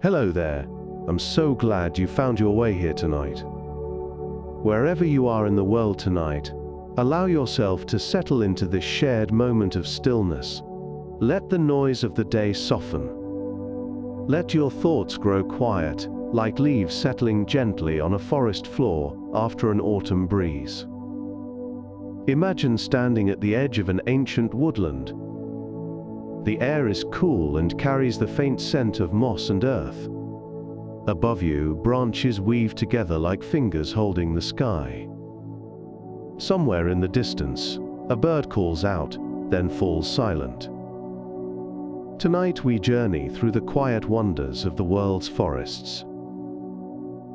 Hello there. I'm so glad you found your way here tonight. Wherever you are in the world tonight, allow yourself to settle into this shared moment of stillness. Let the noise of the day soften. Let your thoughts grow quiet, like leaves settling gently on a forest floor after an autumn breeze. Imagine standing at the edge of an ancient woodland. The air is cool and carries the faint scent of moss and earth. Above you, branches weave together like fingers holding the sky. Somewhere in the distance, a bird calls out, then falls silent. Tonight we journey through the quiet wonders of the world's forests.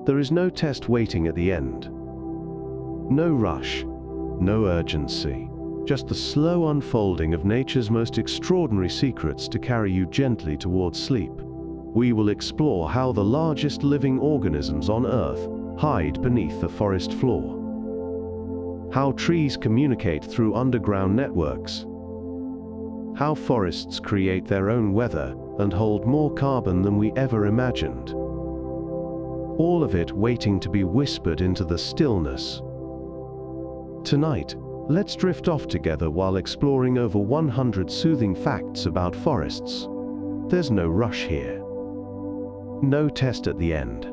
There is no test waiting at the end. No rush, no urgency. Just the slow unfolding of nature's most extraordinary secrets to carry you gently towards sleep. We will explore how the largest living organisms on Earth hide beneath the forest floor. How trees communicate through underground networks. How forests create their own weather and hold more carbon than we ever imagined. All of it waiting to be whispered into the stillness. Tonight, let's drift off together while exploring over 100 soothing facts about forests. There's no rush here. No test at the end.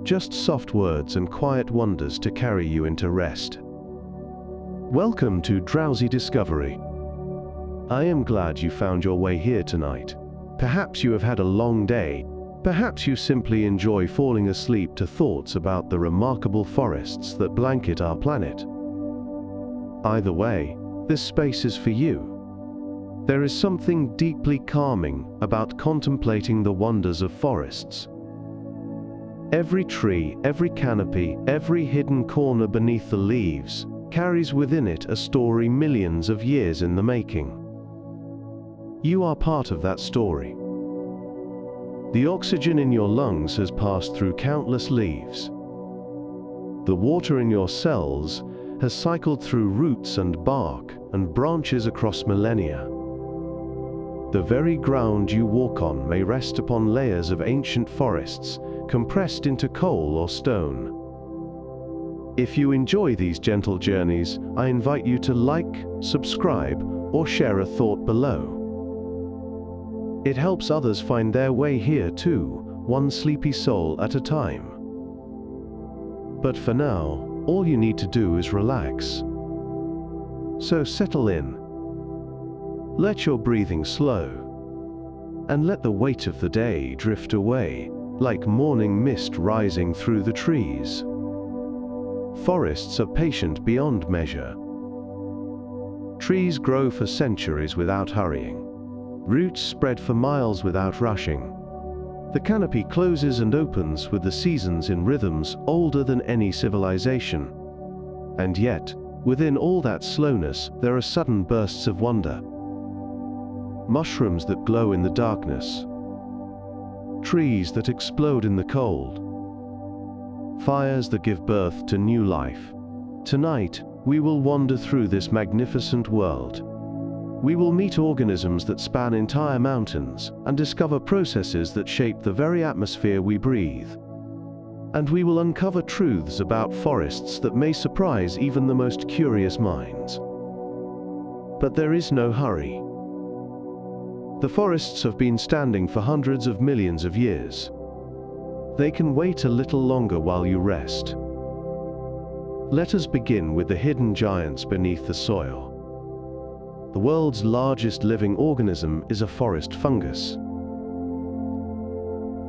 Just soft words and quiet wonders to carry you into rest. Welcome to Drowsy Discovery. I am glad you found your way here tonight. Perhaps you have had a long day. Perhaps you simply enjoy falling asleep to thoughts about the remarkable forests that blanket our planet. Either way, this space is for you. There is something deeply calming about contemplating the wonders of forests. Every tree, every canopy, every hidden corner beneath the leaves carries within it a story millions of years in the making. You are part of that story. The oxygen in your lungs has passed through countless leaves. The water in your cells has cycled through roots and bark and branches across millennia. The very ground you walk on may rest upon layers of ancient forests compressed into coal or stone. If you enjoy these gentle journeys, I invite you to like, subscribe, or share a thought below. It helps others find their way here too, one sleepy soul at a time. But for now, all you need to do is relax. So settle in. Let your breathing slow. And let the weight of the day drift away, like morning mist rising through the trees. Forests are patient beyond measure. Trees grow for centuries without hurrying. Roots spread for miles without rushing. The canopy closes and opens with the seasons in rhythms older than any civilization. And yet, within all that slowness, there are sudden bursts of wonder. Mushrooms that glow in the darkness. Trees that explode in the cold. Fires that give birth to new life. Tonight, we will wander through this magnificent world. We will meet organisms that span entire mountains and discover processes that shape the very atmosphere we breathe. And we will uncover truths about forests that may surprise even the most curious minds. But there is no hurry. The forests have been standing for hundreds of millions of years. They can wait a little longer while you rest. Let us begin with the hidden giants beneath the soil. The world's largest living organism is a forest fungus.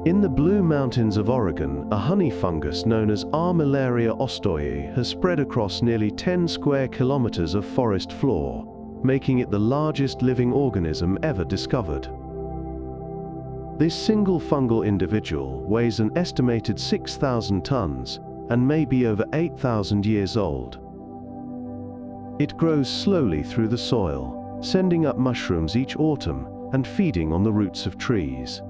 In the Blue Mountains of Oregon, a honey fungus known as Armillaria ostoyi has spread across nearly 10 square kilometers of forest floor, making it the largest living organism ever discovered. This single fungal individual weighs an estimated 6,000 tons and may be over 8,000 years old. It grows slowly through the soil, sending up mushrooms each autumn and feeding on the roots of trees.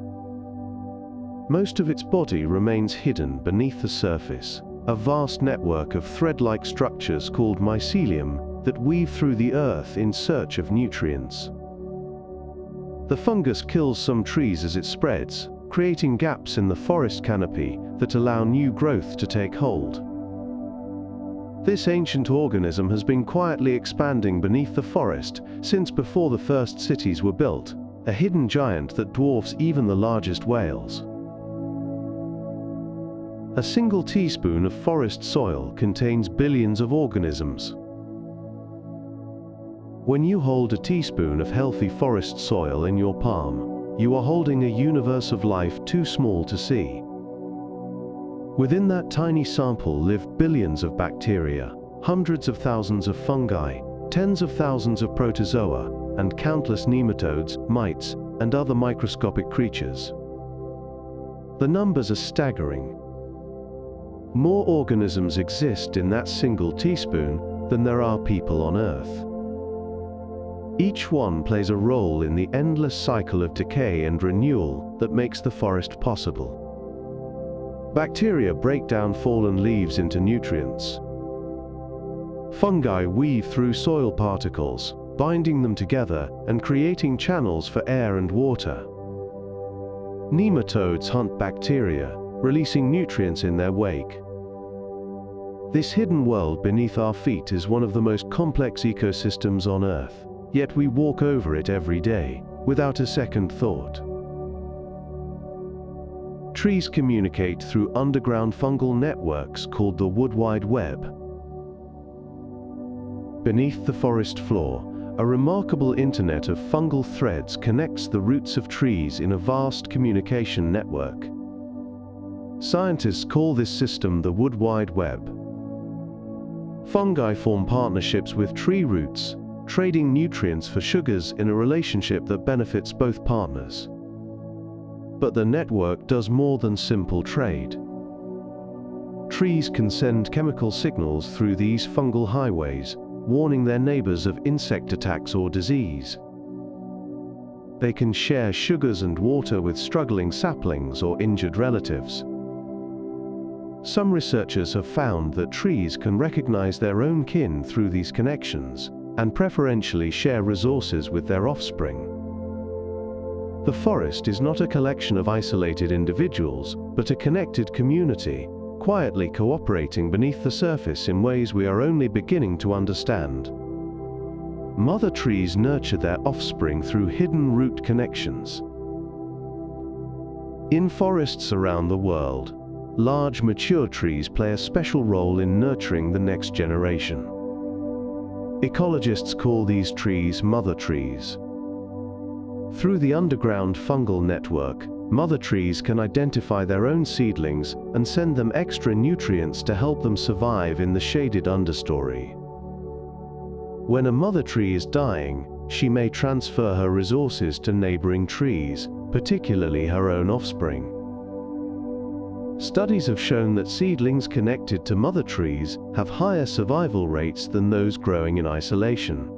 Most of its body remains hidden beneath the surface, a vast network of thread-like structures called mycelium that weave through the earth in search of nutrients. The fungus kills some trees as it spreads, creating gaps in the forest canopy that allow new growth to take hold. This ancient organism has been quietly expanding beneath the forest since before the first cities were built, a hidden giant that dwarfs even the largest whales. A single teaspoon of forest soil contains billions of organisms. When you hold a teaspoon of healthy forest soil in your palm, you are holding a universe of life too small to see. Within that tiny sample live billions of bacteria, hundreds of thousands of fungi, tens of thousands of protozoa, and countless nematodes, mites, and other microscopic creatures. The numbers are staggering. More organisms exist in that single teaspoon than there are people on Earth. Each one plays a role in the endless cycle of decay and renewal that makes the forest possible. Bacteria break down fallen leaves into nutrients. Fungi weave through soil particles, binding them together and creating channels for air and water. Nematodes hunt bacteria, releasing nutrients in their wake. This hidden world beneath our feet is one of the most complex ecosystems on Earth, yet we walk over it every day, without a second thought. Trees communicate through underground fungal networks called the Wood Wide Web. Beneath the forest floor, a remarkable internet of fungal threads connects the roots of trees in a vast communication network. Scientists call this system the Wood Wide Web. Fungi form partnerships with tree roots, trading nutrients for sugars in a relationship that benefits both partners. But the network does more than simple trade. Trees can send chemical signals through these fungal highways, warning their neighbors of insect attacks or disease. They can share sugars and water with struggling saplings or injured relatives. Some researchers have found that trees can recognize their own kin through these connections and preferentially share resources with their offspring. The forest is not a collection of isolated individuals, but a connected community, quietly cooperating beneath the surface in ways we are only beginning to understand. Mother trees nurture their offspring through hidden root connections. In forests around the world, large mature trees play a special role in nurturing the next generation. Ecologists call these trees mother trees. Through the underground fungal network, mother trees can identify their own seedlings and send them extra nutrients to help them survive in the shaded understory. When a mother tree is dying, she may transfer her resources to neighboring trees, particularly her own offspring. Studies have shown that seedlings connected to mother trees have higher survival rates than those growing in isolation.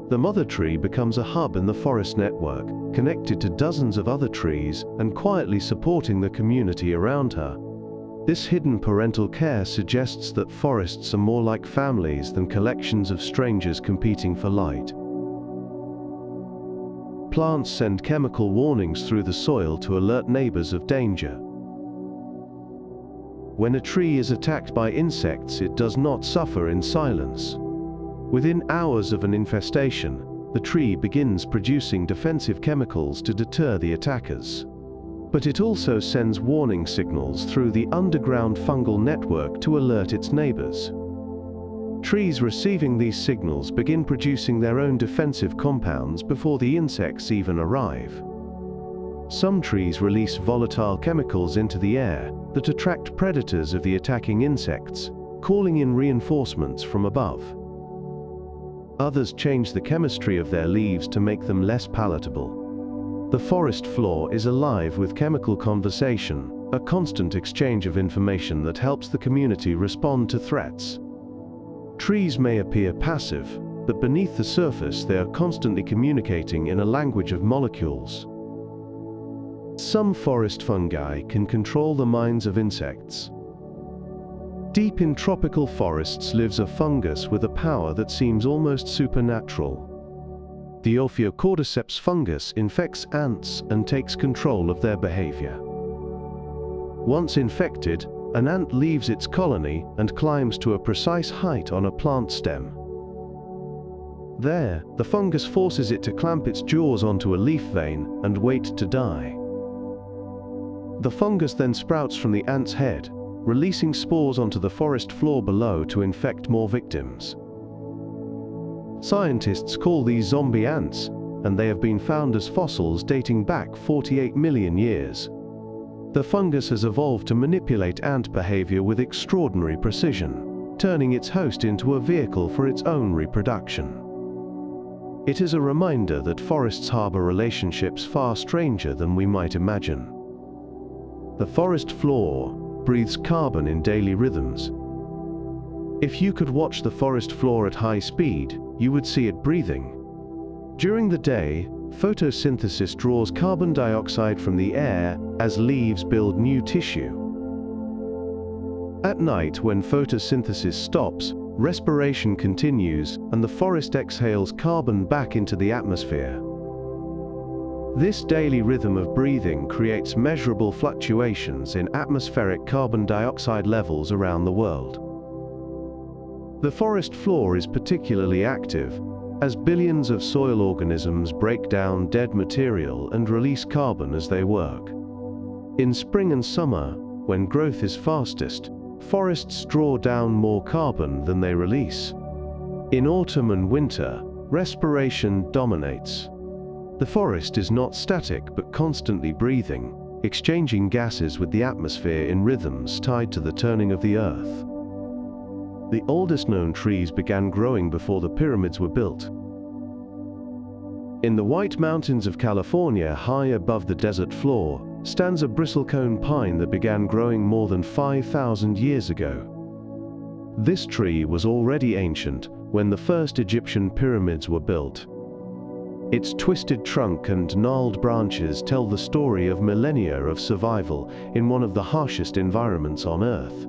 The mother tree becomes a hub in the forest network, connected to dozens of other trees and quietly supporting the community around her. This hidden parental care suggests that forests are more like families than collections of strangers competing for light. Plants send chemical warnings through the soil to alert neighbors of danger. When a tree is attacked by insects, it does not suffer in silence. Within hours of an infestation, the tree begins producing defensive chemicals to deter the attackers. But it also sends warning signals through the underground fungal network to alert its neighbors. Trees receiving these signals begin producing their own defensive compounds before the insects even arrive. Some trees release volatile chemicals into the air that attract predators of the attacking insects, calling in reinforcements from above. Others change the chemistry of their leaves to make them less palatable. The forest floor is alive with chemical conversation, a constant exchange of information that helps the community respond to threats. Trees may appear passive, but beneath the surface they are constantly communicating in a language of molecules. Some forest fungi can control the minds of insects. Deep in tropical forests lives a fungus with a power that seems almost supernatural. The Ophiocordyceps fungus infects ants and takes control of their behavior. Once infected, an ant leaves its colony and climbs to a precise height on a plant stem. There, the fungus forces it to clamp its jaws onto a leaf vein and wait to die. The fungus then sprouts from the ant's head, releasing spores onto the forest floor below to infect more victims. Scientists call these zombie ants, and they have been found as fossils dating back 48 million years. The fungus has evolved to manipulate ant behavior with extraordinary precision, turning its host into a vehicle for its own reproduction. It is a reminder that forests harbor relationships far stranger than we might imagine. The forest floor breathes carbon in daily rhythms. If you could watch the forest floor at high speed, you would see it breathing. During the day, photosynthesis draws carbon dioxide from the air as leaves build new tissue. At night, when photosynthesis stops, respiration continues and the forest exhales carbon back into the atmosphere. This daily rhythm of breathing creates measurable fluctuations in atmospheric carbon dioxide levels around the world. The forest floor is particularly active, as billions of soil organisms break down dead material and release carbon as they work. In spring and summer, when growth is fastest, forests draw down more carbon than they release. In autumn and winter, respiration dominates. The forest is not static but constantly breathing, exchanging gases with the atmosphere in rhythms tied to the turning of the earth. The oldest known trees began growing before the pyramids were built. In the White Mountains of California, high above the desert floor, stands a bristlecone pine that began growing more than 5,000 years ago. This tree was already ancient when the first Egyptian pyramids were built. Its twisted trunk and gnarled branches tell the story of millennia of survival in one of the harshest environments on Earth.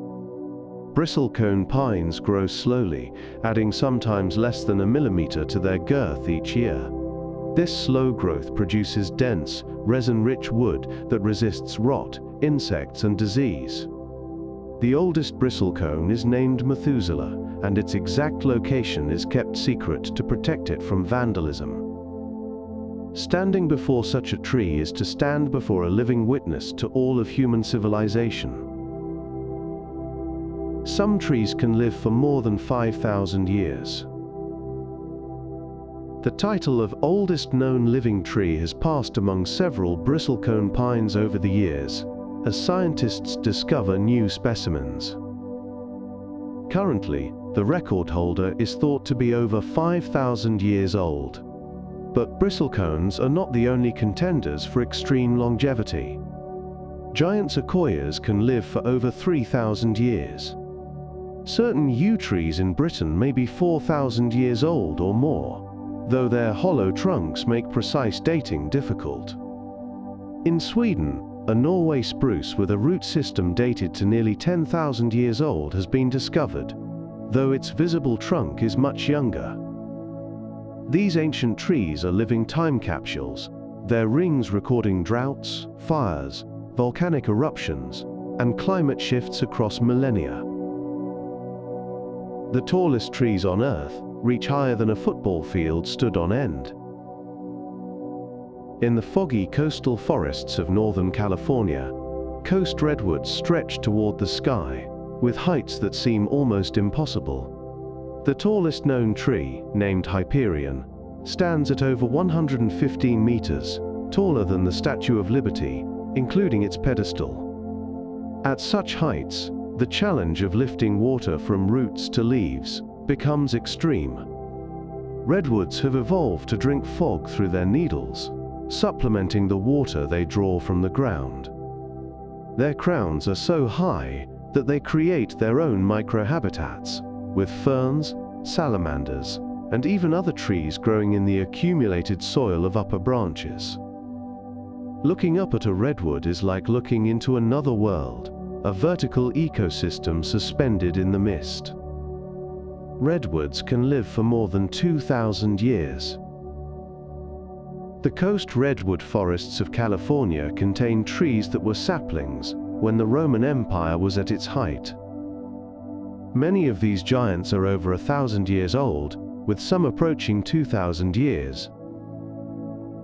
Bristlecone pines grow slowly, adding sometimes less than a millimeter to their girth each year. This slow growth produces dense, resin-rich wood that resists rot, insects, and disease. The oldest bristlecone is named Methuselah, and its exact location is kept secret to protect it from vandalism. Standing before such a tree is to stand before a living witness to all of human civilization. Some trees can live for more than 5,000 years. The title of oldest known living tree has passed among several bristlecone pines over the years, as scientists discover new specimens. Currently, the record holder is thought to be over 5,000 years old. But bristlecones are not the only contenders for extreme longevity. Giant sequoias can live for over 3,000 years. Certain yew trees in Britain may be 4,000 years old or more, though their hollow trunks make precise dating difficult. In Sweden, a Norway spruce with a root system dated to nearly 10,000 years old has been discovered, though its visible trunk is much younger. These ancient trees are living time capsules, their rings recording droughts, fires, volcanic eruptions, and climate shifts across millennia. The tallest trees on Earth reach higher than a football field stood on end. In the foggy coastal forests of Northern California, coast redwoods stretch toward the sky, with heights that seem almost impossible. The tallest known tree, named Hyperion, stands at over 115 meters, taller than the Statue of Liberty, including its pedestal. At such heights, the challenge of lifting water from roots to leaves becomes extreme. Redwoods have evolved to drink fog through their needles, supplementing the water they draw from the ground. Their crowns are so high that they create their own microhabitats, with ferns, salamanders, and even other trees growing in the accumulated soil of upper branches. Looking up at a redwood is like looking into another world, a vertical ecosystem suspended in the mist. Redwoods can live for more than 2,000 years. The coast redwood forests of California contain trees that were saplings when the Roman Empire was at its height. Many of these giants are over 1,000 years old, with some approaching 2,000 years.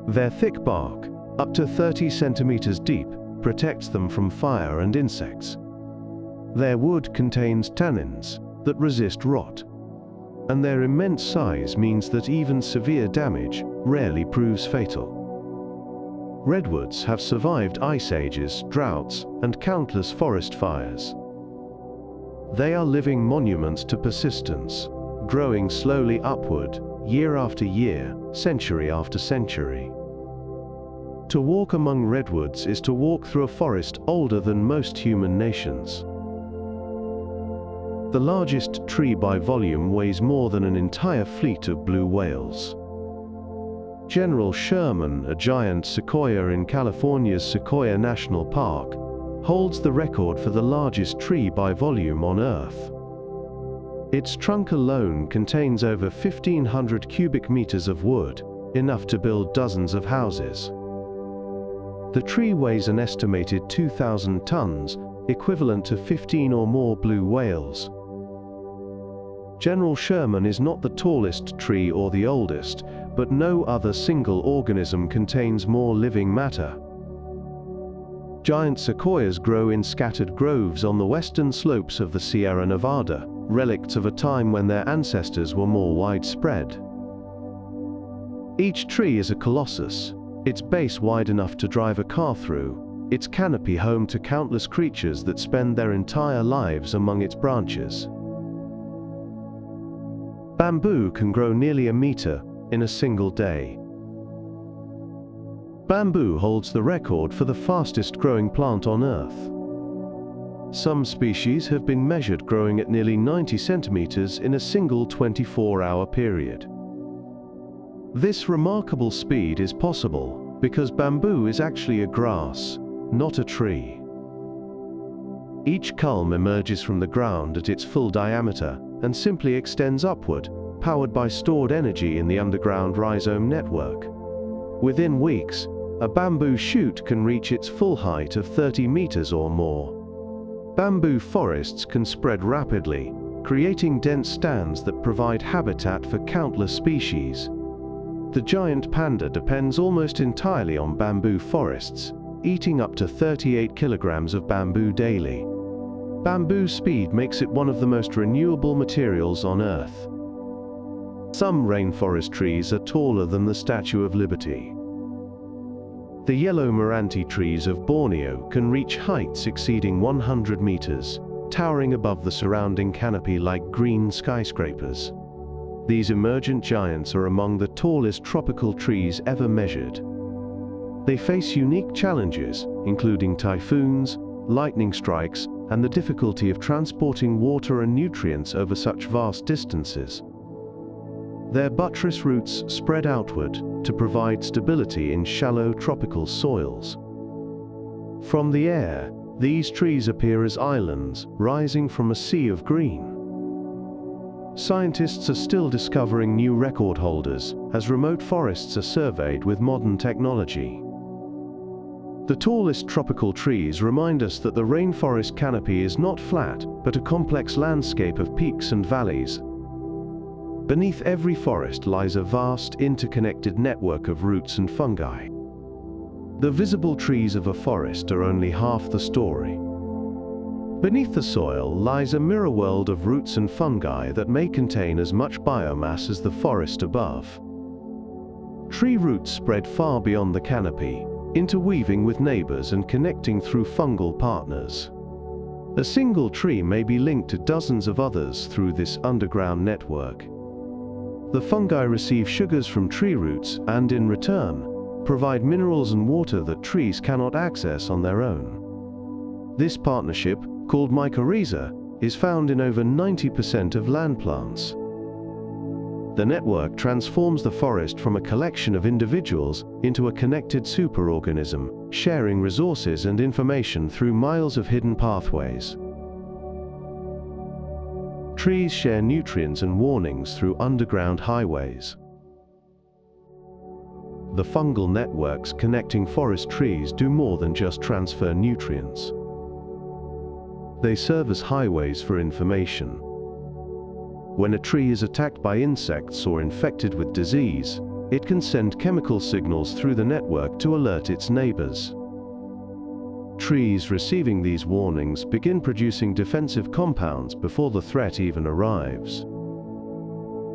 Their thick bark, up to 30 centimeters deep, protects them from fire and insects. Their wood contains tannins that resist rot, and their immense size means that even severe damage rarely proves fatal. Redwoods have survived ice ages, droughts, and countless forest fires. They are living monuments to persistence, growing slowly upward, year after year, century after century. To walk among redwoods is to walk through a forest older than most human nations. The largest tree by volume weighs more than an entire fleet of blue whales. General Sherman, a giant sequoia in California's Sequoia National Park, holds the record for the largest tree by volume on Earth. Its trunk alone contains over 1,500 cubic meters of wood, enough to build dozens of houses. The tree weighs an estimated 2,000 tons, equivalent to 15 or more blue whales. General Sherman is not the tallest tree or the oldest, but no other single organism contains more living matter. Giant sequoias grow in scattered groves on the western slopes of the Sierra Nevada, relicts of a time when their ancestors were more widespread. Each tree is a colossus, its base wide enough to drive a car through, its canopy home to countless creatures that spend their entire lives among its branches. Bamboo can grow nearly a meter in a single day. Bamboo holds the record for the fastest growing plant on Earth. Some species have been measured growing at nearly 90 centimeters in a single 24-hour period. This remarkable speed is possible because bamboo is actually a grass, not a tree. Each culm emerges from the ground at its full diameter and simply extends upward, powered by stored energy in the underground rhizome network. Within weeks, a bamboo shoot can reach its full height of 30 meters or more. Bamboo forests can spread rapidly, creating dense stands that provide habitat for countless species. The giant panda depends almost entirely on bamboo forests, eating up to 38 kilograms of bamboo daily. Bamboo speed makes it one of the most renewable materials on Earth. Some rainforest trees are taller than the Statue of Liberty. The yellow Meranti trees of Borneo can reach heights exceeding 100 meters, towering above the surrounding canopy like green skyscrapers. These emergent giants are among the tallest tropical trees ever measured. They face unique challenges, including typhoons, lightning strikes, and the difficulty of transporting water and nutrients over such vast distances. Their buttress roots spread outward to provide stability in shallow tropical soils. From the air, these trees appear as islands rising from a sea of green. Scientists are still discovering new record holders as remote forests are surveyed with modern technology. The tallest tropical trees remind us that the rainforest canopy is not flat, but a complex landscape of peaks and valleys. Beneath every forest lies a vast, interconnected network of roots and fungi. The visible trees of a forest are only half the story. Beneath the soil lies a mirror world of roots and fungi that may contain as much biomass as the forest above. Tree roots spread far beyond the canopy, interweaving with neighbors and connecting through fungal partners. A single tree may be linked to dozens of others through this underground network. The fungi receive sugars from tree roots and, in return, provide minerals and water that trees cannot access on their own. This partnership, called mycorrhiza, is found in over 90% of land plants. The network transforms the forest from a collection of individuals into a connected superorganism, sharing resources and information through miles of hidden pathways. Trees share nutrients and warnings through underground highways. The fungal networks connecting forest trees do more than just transfer nutrients. They serve as highways for information. When a tree is attacked by insects or infected with disease, it can send chemical signals through the network to alert its neighbors. Trees receiving these warnings begin producing defensive compounds before the threat even arrives.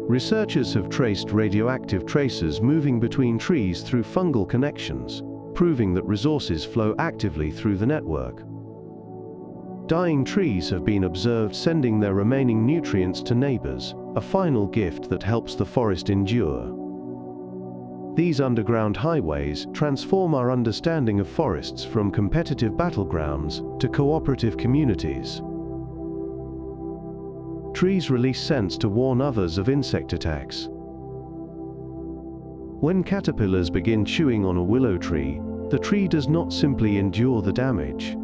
Researchers have traced radioactive traces moving between trees through fungal connections, proving that resources flow actively through the network. Dying trees have been observed sending their remaining nutrients to neighbors, a final gift that helps the forest endure. These underground highways transform our understanding of forests from competitive battlegrounds to cooperative communities. Trees release scents to warn others of insect attacks. When caterpillars begin chewing on a willow tree, the tree does not simply endure the damage.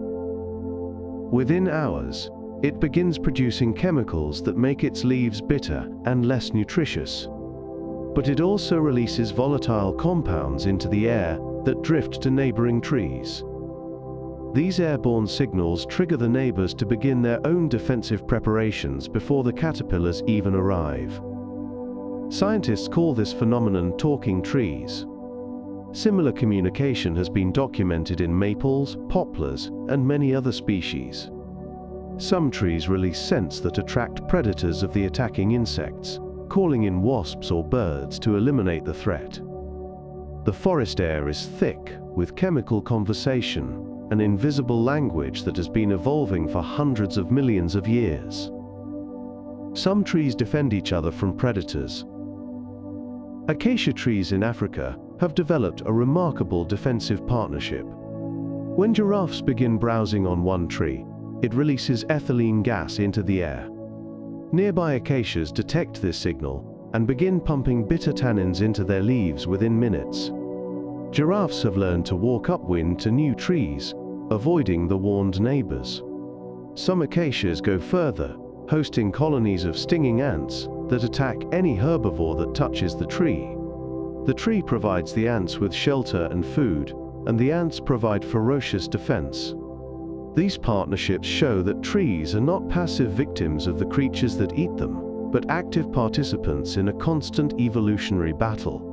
Within hours, it begins producing chemicals that make its leaves bitter and less nutritious. But it also releases volatile compounds into the air that drift to neighboring trees. These airborne signals trigger the neighbors to begin their own defensive preparations before the caterpillars even arrive. Scientists call this phenomenon talking trees. Similar communication has been documented in maples, poplars, and many other species. Some trees release scents that attract predators of the attacking insects, calling in wasps or birds to eliminate the threat. The forest air is thick with chemical conversation, an invisible language that has been evolving for hundreds of millions of years. Some trees defend each other from predators. Acacia trees in Africa have developed a remarkable defensive partnership. When giraffes begin browsing on one tree, it releases ethylene gas into the air. Nearby acacias detect this signal and begin pumping bitter tannins into their leaves within minutes. Giraffes have learned to walk upwind to new trees, avoiding the warned neighbors. Some acacias go further, hosting colonies of stinging ants that attack any herbivore that touches the tree. The tree provides the ants with shelter and food, and the ants provide ferocious defense. These partnerships show that trees are not passive victims of the creatures that eat them, but active participants in a constant evolutionary battle.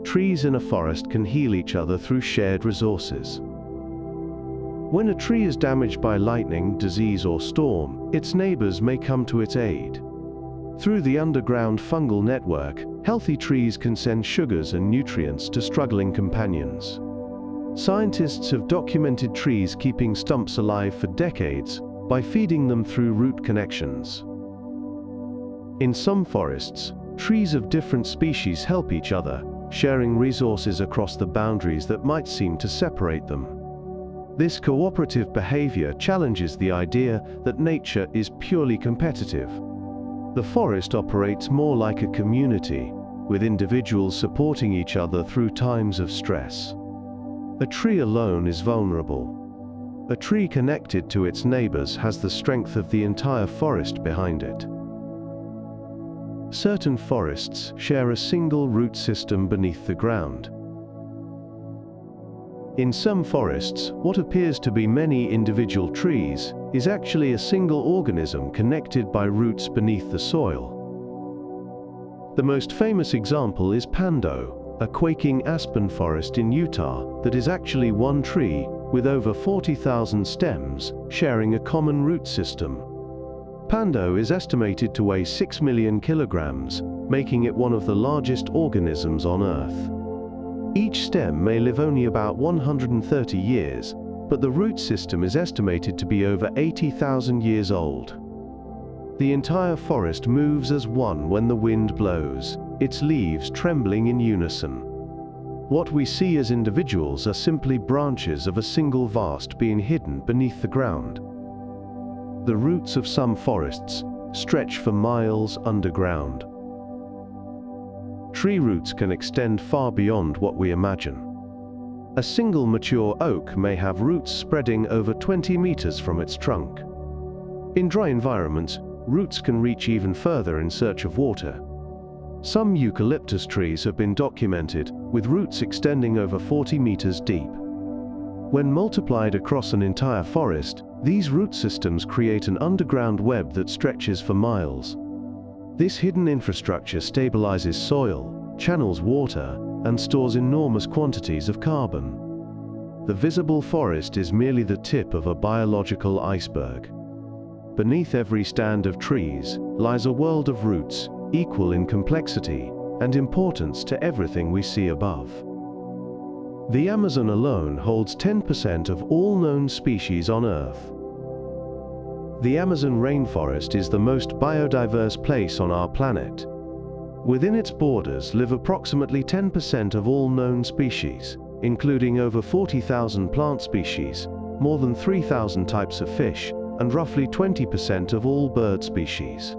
Trees in a forest can heal each other through shared resources. When a tree is damaged by lightning, disease, or storm, its neighbors may come to its aid. Through the underground fungal network, healthy trees can send sugars and nutrients to struggling companions. Scientists have documented trees keeping stumps alive for decades by feeding them through root connections. In some forests, trees of different species help each other, sharing resources across the boundaries that might seem to separate them. This cooperative behavior challenges the idea that nature is purely competitive. The forest operates more like a community, with individuals supporting each other through times of stress. A tree alone is vulnerable. A tree connected to its neighbors has the strength of the entire forest behind it. Certain forests share a single root system beneath the ground. In some forests, what appears to be many individual trees is actually a single organism connected by roots beneath the soil. The most famous example is Pando, a quaking aspen forest in Utah that is actually one tree with over 40,000 stems sharing a common root system. Pando is estimated to weigh 6 million kilograms, making it one of the largest organisms on Earth. Each stem may live only about 130 years, but the root system is estimated to be over 80,000 years old. The entire forest moves as one when the wind blows, its leaves trembling in unison. What we see as individuals are simply branches of a single vast being hidden beneath the ground. The roots of some forests stretch for miles underground. Tree roots can extend far beyond what we imagine. A single mature oak may have roots spreading over 20 meters from its trunk. In dry environments, roots can reach even further in search of water. Some eucalyptus trees have been documented, with roots extending over 40 meters deep. When multiplied across an entire forest, these root systems create an underground web that stretches for miles. This hidden infrastructure stabilizes soil, channels water, and stores enormous quantities of carbon. The visible forest is merely the tip of a biological iceberg. Beneath every stand of trees lies a world of roots, equal in complexity and importance to everything we see above. The Amazon alone holds 10% of all known species on Earth. The Amazon rainforest is the most biodiverse place on our planet. Within its borders live approximately 10% of all known species, including over 40,000 plant species, more than 3,000 types of fish, and roughly 20% of all bird species.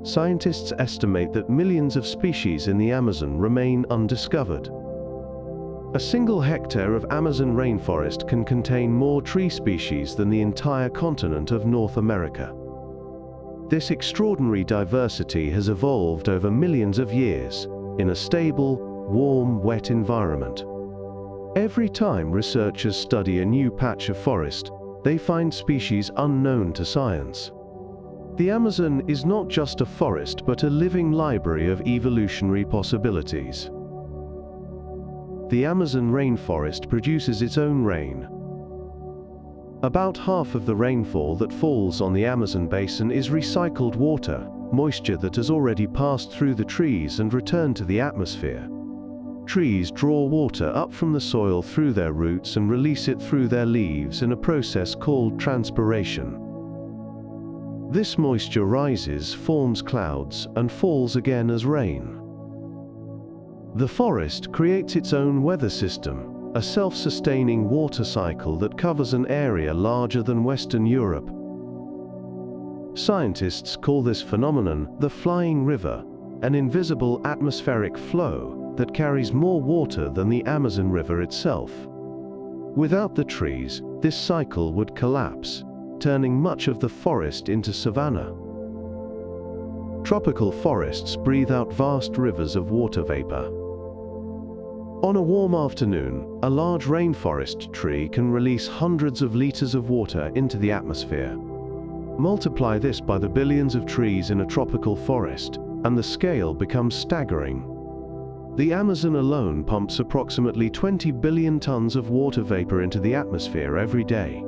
Scientists estimate that millions of species in the Amazon remain undiscovered. A single hectare of Amazon rainforest can contain more tree species than the entire continent of North America. This extraordinary diversity has evolved over millions of years in a stable, warm, wet environment. Every time researchers study a new patch of forest, they find species unknown to science. The Amazon is not just a forest but a living library of evolutionary possibilities. The Amazon rainforest produces its own rain. About half of the rainfall that falls on the Amazon basin is recycled water, moisture that has already passed through the trees and returned to the atmosphere. Trees draw water up from the soil through their roots and release it through their leaves in a process called transpiration. This moisture rises, forms clouds, and falls again as rain. The forest creates its own weather system, a self-sustaining water cycle that covers an area larger than Western Europe. Scientists call this phenomenon the flying river, an invisible atmospheric flow that carries more water than the Amazon River itself. Without the trees, this cycle would collapse, turning much of the forest into savanna. Tropical forests breathe out vast rivers of water vapor. On a warm afternoon, a large rainforest tree can release hundreds of liters of water into the atmosphere. Multiply this by the billions of trees in a tropical forest, and the scale becomes staggering. The Amazon alone pumps approximately 20 billion tons of water vapor into the atmosphere every day.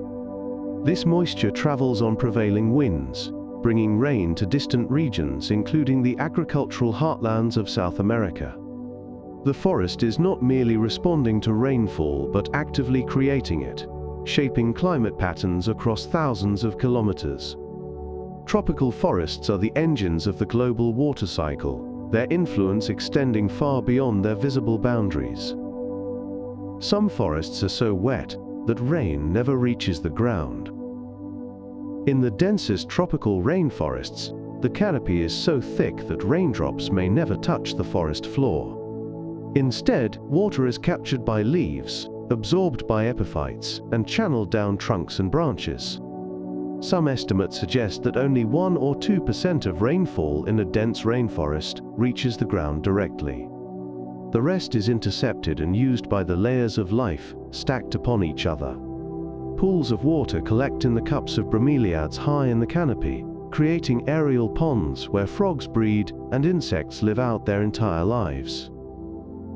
This moisture travels on prevailing winds, bringing rain to distant regions, including the agricultural heartlands of South America. The forest is not merely responding to rainfall but actively creating it, shaping climate patterns across thousands of kilometers. Tropical forests are the engines of the global water cycle, their influence extending far beyond their visible boundaries. Some forests are so wet that rain never reaches the ground. In the densest tropical rainforests, the canopy is so thick that raindrops may never touch the forest floor. Instead, water is captured by leaves, absorbed by epiphytes, and channeled down trunks and branches. Some estimates suggest that only 1 or 2% of rainfall in a dense rainforest reaches the ground directly. The rest is intercepted and used by the layers of life stacked upon each other. Pools of water collect in the cups of bromeliads high in the canopy, creating aerial ponds where frogs breed and insects live out their entire lives.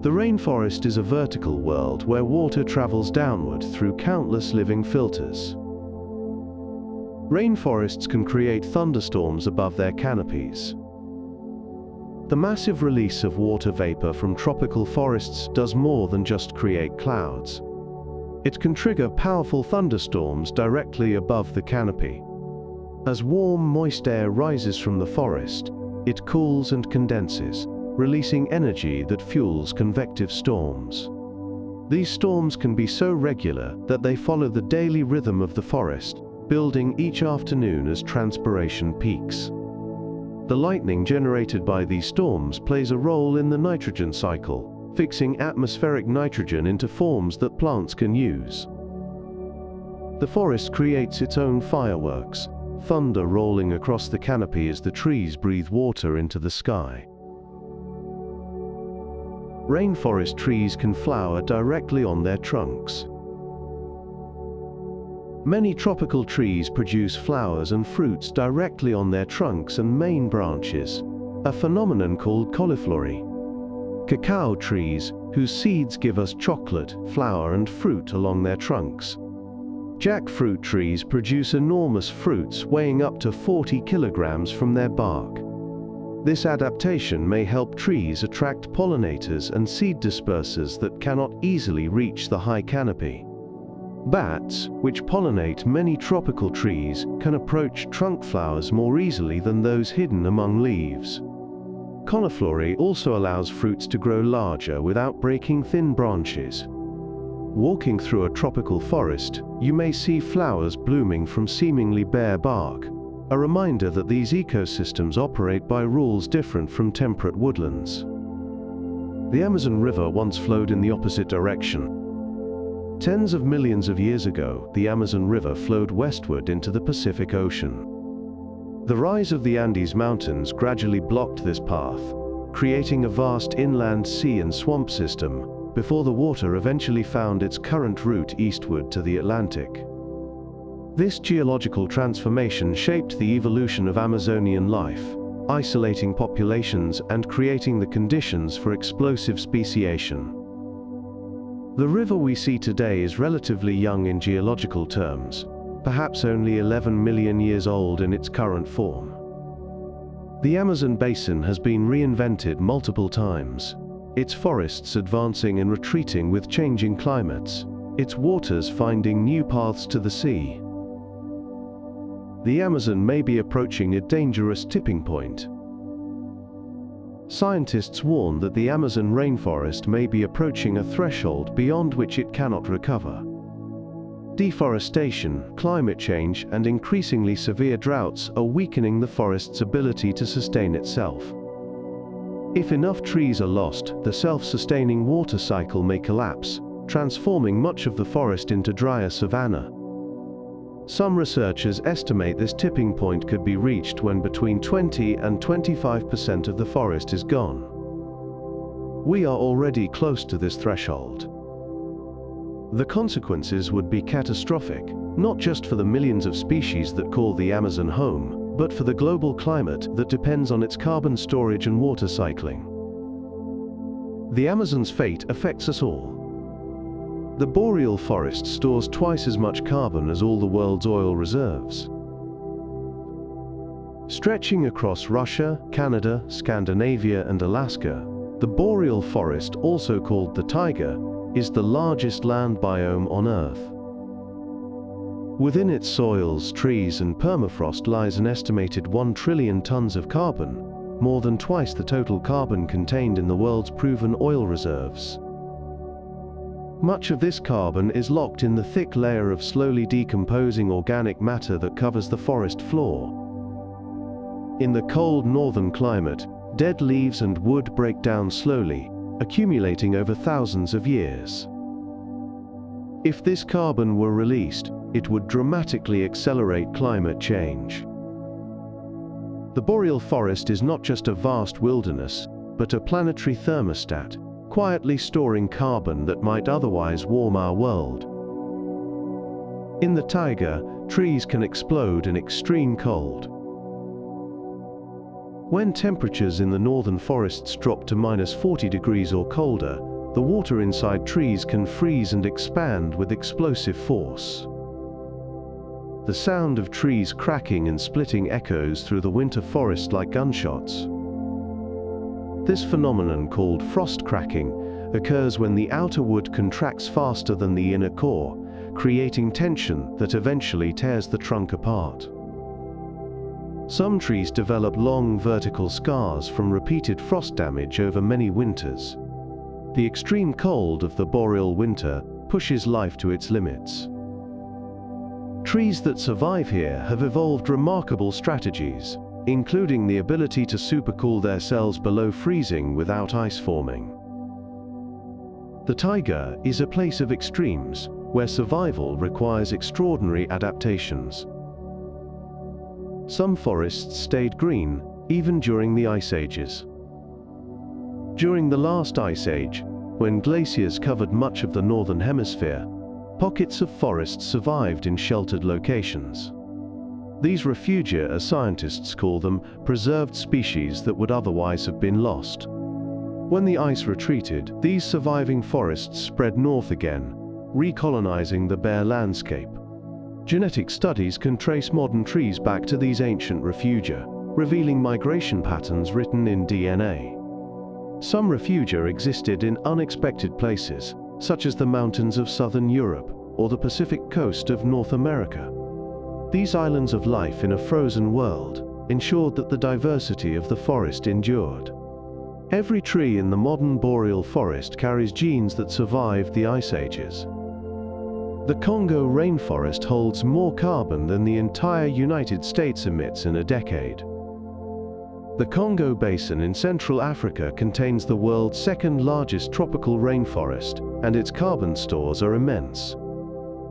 The rainforest is a vertical world where water travels downward through countless living filters. Rainforests can create thunderstorms above their canopies. The massive release of water vapor from tropical forests does more than just create clouds. It can trigger powerful thunderstorms directly above the canopy. As warm, moist air rises from the forest, it cools and condenses, releasing energy that fuels convective storms. These storms can be so regular that they follow the daily rhythm of the forest, building each afternoon as transpiration peaks. The lightning generated by these storms plays a role in the nitrogen cycle, fixing atmospheric nitrogen into forms that plants can use. The forest creates its own fireworks, thunder rolling across the canopy as the trees breathe water into the sky. Rainforest trees can flower directly on their trunks. Many tropical trees produce flowers and fruits directly on their trunks and main branches, a phenomenon called cauliflory. Cacao trees, whose seeds give us chocolate, flour and fruit along their trunks. Jackfruit trees produce enormous fruits weighing up to 40 kilograms from their bark. This adaptation may help trees attract pollinators and seed dispersers that cannot easily reach the high canopy. Bats, which pollinate many tropical trees, can approach trunk flowers more easily than those hidden among leaves. Cauliflory also allows fruits to grow larger without breaking thin branches. Walking through a tropical forest, you may see flowers blooming from seemingly bare bark, a reminder that these ecosystems operate by rules different from temperate woodlands. The Amazon River once flowed in the opposite direction. Tens of millions of years ago, the Amazon River flowed westward into the Pacific Ocean. The rise of the Andes Mountains gradually blocked this path, creating a vast inland sea and swamp system, before the water eventually found its current route eastward to the Atlantic. This geological transformation shaped the evolution of Amazonian life, isolating populations and creating the conditions for explosive speciation. The river we see today is relatively young in geological terms, perhaps only 11 million years old in its current form. The Amazon basin has been reinvented multiple times, its forests advancing and retreating with changing climates, its waters finding new paths to the sea. The Amazon may be approaching a dangerous tipping point. Scientists warn that the Amazon rainforest may be approaching a threshold beyond which it cannot recover. Deforestation, climate change, and increasingly severe droughts are weakening the forest's ability to sustain itself. If enough trees are lost, the self-sustaining water cycle may collapse, transforming much of the forest into drier savanna. Some researchers estimate this tipping point could be reached when between 20 and 25% of the forest is gone. We are already close to this threshold. The consequences would be catastrophic, not just for the millions of species that call the Amazon home, but for the global climate that depends on its carbon storage and water cycling. The Amazon's fate affects us all. The boreal forest stores twice as much carbon as all the world's oil reserves. Stretching across Russia, Canada, Scandinavia, and Alaska, the boreal forest, also called the taiga, is the largest land biome on Earth. Within its soils, trees, and permafrost lies an estimated 1 trillion tons of carbon, more than twice the total carbon contained in the world's proven oil reserves. Much of this carbon is locked in the thick layer of slowly decomposing organic matter that covers the forest floor. In the cold northern climate, dead leaves and wood break down slowly, accumulating over thousands of years. If this carbon were released, it would dramatically accelerate climate change. The boreal forest is not just a vast wilderness, but a planetary thermostat, quietly storing carbon that might otherwise warm our world. In the taiga, trees can explode in extreme cold. When temperatures in the northern forests drop to -40 degrees or colder, the water inside trees can freeze and expand with explosive force. The sound of trees cracking and splitting echoes through the winter forest like gunshots. This phenomenon, called frost cracking, occurs when the outer wood contracts faster than the inner core, creating tension that eventually tears the trunk apart. Some trees develop long vertical scars from repeated frost damage over many winters. The extreme cold of the boreal winter pushes life to its limits. Trees that survive here have evolved remarkable strategies, including the ability to supercool their cells below freezing without ice forming. The taiga is a place of extremes, where survival requires extraordinary adaptations. Some forests stayed green, even during the ice ages. During the last ice age, when glaciers covered much of the northern hemisphere, pockets of forests survived in sheltered locations. These refugia, as scientists call them, preserved species that would otherwise have been lost. When the ice retreated, these surviving forests spread north again, recolonizing the bare landscape. Genetic studies can trace modern trees back to these ancient refugia, revealing migration patterns written in DNA. Some refugia existed in unexpected places, such as the mountains of southern Europe or the Pacific coast of North America. These islands of life in a frozen world ensured that the diversity of the forest endured. Every tree in the modern boreal forest carries genes that survived the ice ages. The Congo rainforest holds more carbon than the entire United States emits in a decade. The Congo Basin in Central Africa contains the world's second largest tropical rainforest, and its carbon stores are immense.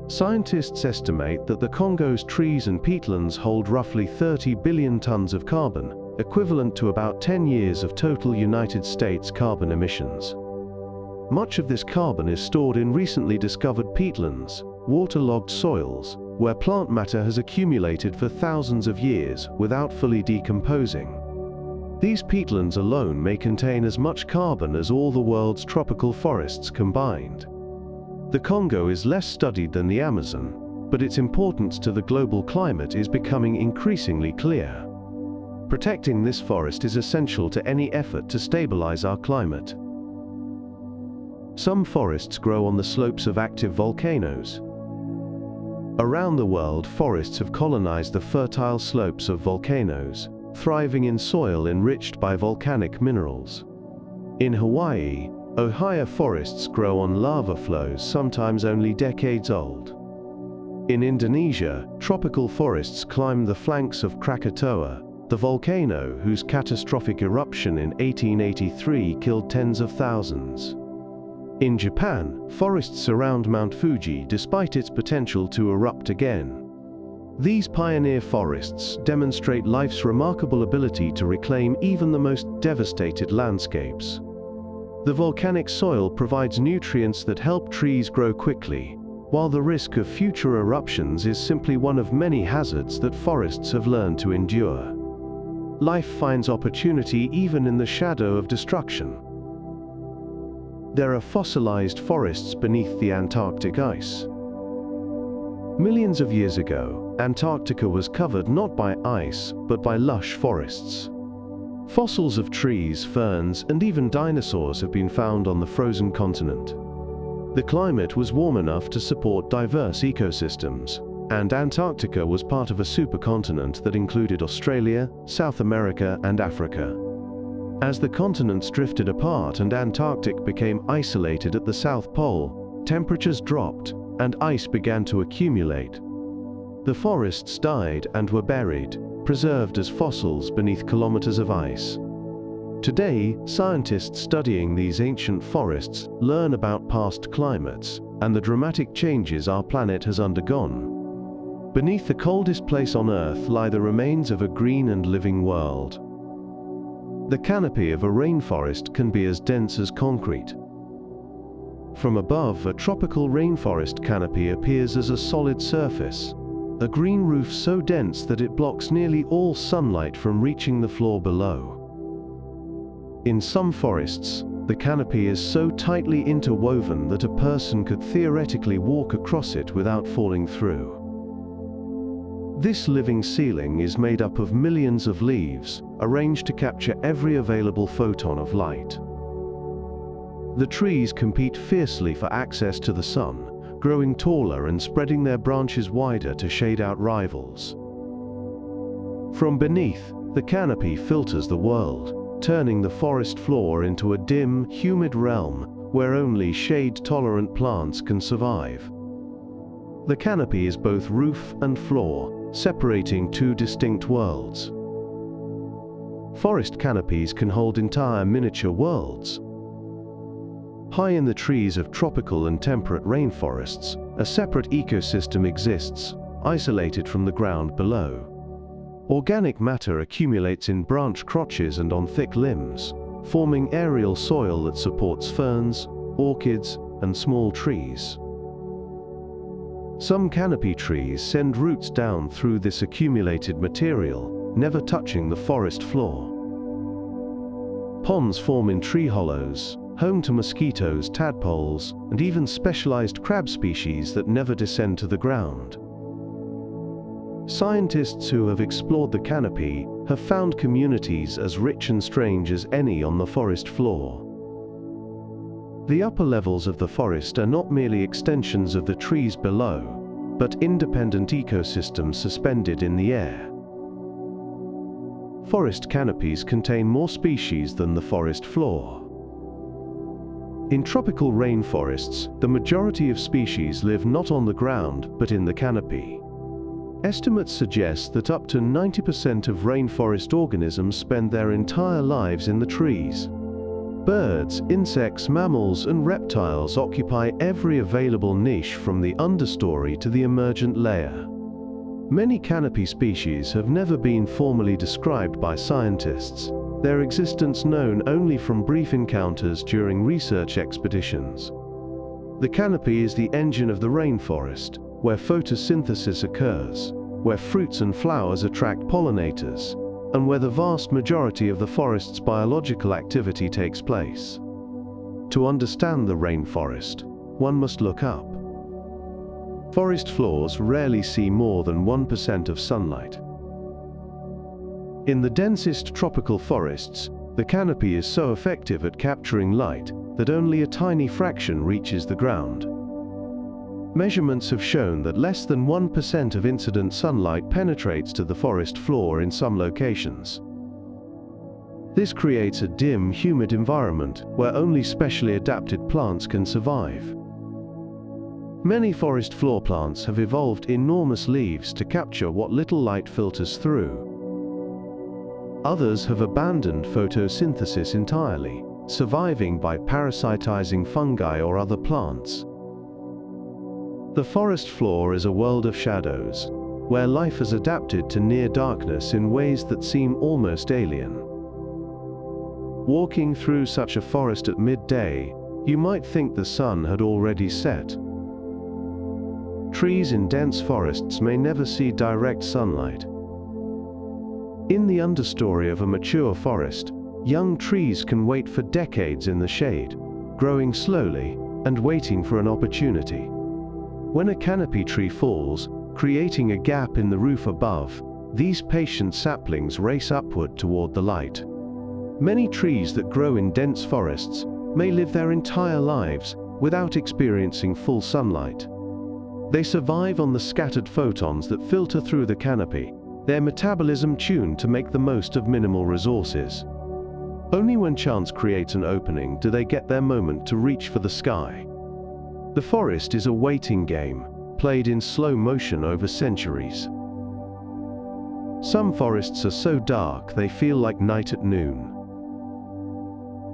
Scientists estimate that the Congo's trees and peatlands hold roughly 30 billion tons of carbon, equivalent to about 10 years of total United States carbon emissions. Much of this carbon is stored in recently discovered peatlands, waterlogged soils, where plant matter has accumulated for thousands of years without fully decomposing. These peatlands alone may contain as much carbon as all the world's tropical forests combined. The Congo is less studied than the Amazon, but its importance to the global climate is becoming increasingly clear. Protecting this forest is essential to any effort to stabilize our climate. Some forests grow on the slopes of active volcanoes. Around the world, forests have colonized the fertile slopes of volcanoes, thriving in soil enriched by volcanic minerals. In Hawaii, ohia forests grow on lava flows sometimes only decades old. In Indonesia, tropical forests climb the flanks of Krakatoa, the volcano whose catastrophic eruption in 1883 killed tens of thousands. In Japan, forests surround Mount Fuji despite its potential to erupt again. These pioneer forests demonstrate life's remarkable ability to reclaim even the most devastated landscapes. The volcanic soil provides nutrients that help trees grow quickly, while the risk of future eruptions is simply one of many hazards that forests have learned to endure. Life finds opportunity even in the shadow of destruction. There are fossilized forests beneath the Antarctic ice. Millions of years ago, Antarctica was covered not by ice, but by lush forests. Fossils of trees, ferns, and even dinosaurs have been found on the frozen continent. The climate was warm enough to support diverse ecosystems, and Antarctica was part of a supercontinent that included Australia, South America, and Africa. As the continents drifted apart and Antarctic became isolated at the South Pole, temperatures dropped, and ice began to accumulate. The forests died and were buried, preserved as fossils beneath kilometers of ice. Today, scientists studying these ancient forests learn about past climates and the dramatic changes our planet has undergone. Beneath the coldest place on Earth lie the remains of a green and living world. The canopy of a rainforest can be as dense as concrete. From above, a tropical rainforest canopy appears as a solid surface, a green roof so dense that it blocks nearly all sunlight from reaching the floor below. In some forests, the canopy is so tightly interwoven that a person could theoretically walk across it without falling through. This living ceiling is made up of millions of leaves, arranged to capture every available photon of light. The trees compete fiercely for access to the sun, growing taller and spreading their branches wider to shade out rivals. From beneath, the canopy filters the world, turning the forest floor into a dim, humid realm where only shade-tolerant plants can survive. The canopy is both roof and floor, separating two distinct worlds. Forest canopies can hold entire miniature worlds. High in the trees of tropical and temperate rainforests, a separate ecosystem exists, isolated from the ground below. Organic matter accumulates in branch crotches and on thick limbs, forming aerial soil that supports ferns, orchids, and small trees. Some canopy trees send roots down through this accumulated material, never touching the forest floor. Ponds form in tree hollows, home to mosquitoes, tadpoles, and even specialized crab species that never descend to the ground. Scientists who have explored the canopy have found communities as rich and strange as any on the forest floor. The upper levels of the forest are not merely extensions of the trees below, but independent ecosystems suspended in the air. Forest canopies contain more species than the forest floor. In tropical rainforests, the majority of species live not on the ground, but in the canopy. Estimates suggest that up to 90% of rainforest organisms spend their entire lives in the trees. Birds, insects, mammals, and reptiles occupy every available niche from the understory to the emergent layer. Many canopy species have never been formally described by scientists, their existence known only from brief encounters during research expeditions. The canopy is the engine of the rainforest, where photosynthesis occurs, where fruits and flowers attract pollinators, and where the vast majority of the forest's biological activity takes place. To understand the rainforest, one must look up. Forest floors rarely see more than 1% of sunlight. In the densest tropical forests, the canopy is so effective at capturing light that only a tiny fraction reaches the ground. Measurements have shown that less than 1% of incident sunlight penetrates to the forest floor in some locations. This creates a dim, humid environment where only specially adapted plants can survive. Many forest floor plants have evolved enormous leaves to capture what little light filters through. Others have abandoned photosynthesis entirely, surviving by parasitizing fungi or other plants. The forest floor is a world of shadows, where life has adapted to near darkness in ways that seem almost alien. Walking through such a forest at midday, you might think the sun had already set. Trees in dense forests may never see direct sunlight. In the understory of a mature forest, young trees can wait for decades in the shade, growing slowly and waiting for an opportunity. When a canopy tree falls, creating a gap in the roof above, these patient saplings race upward toward the light. Many trees that grow in dense forests may live their entire lives without experiencing full sunlight. They survive on the scattered photons that filter through the canopy, their metabolism tuned to make the most of minimal resources. Only when chance creates an opening do they get their moment to reach for the sky. The forest is a waiting game, played in slow motion over centuries. Some forests are so dark they feel like night at noon.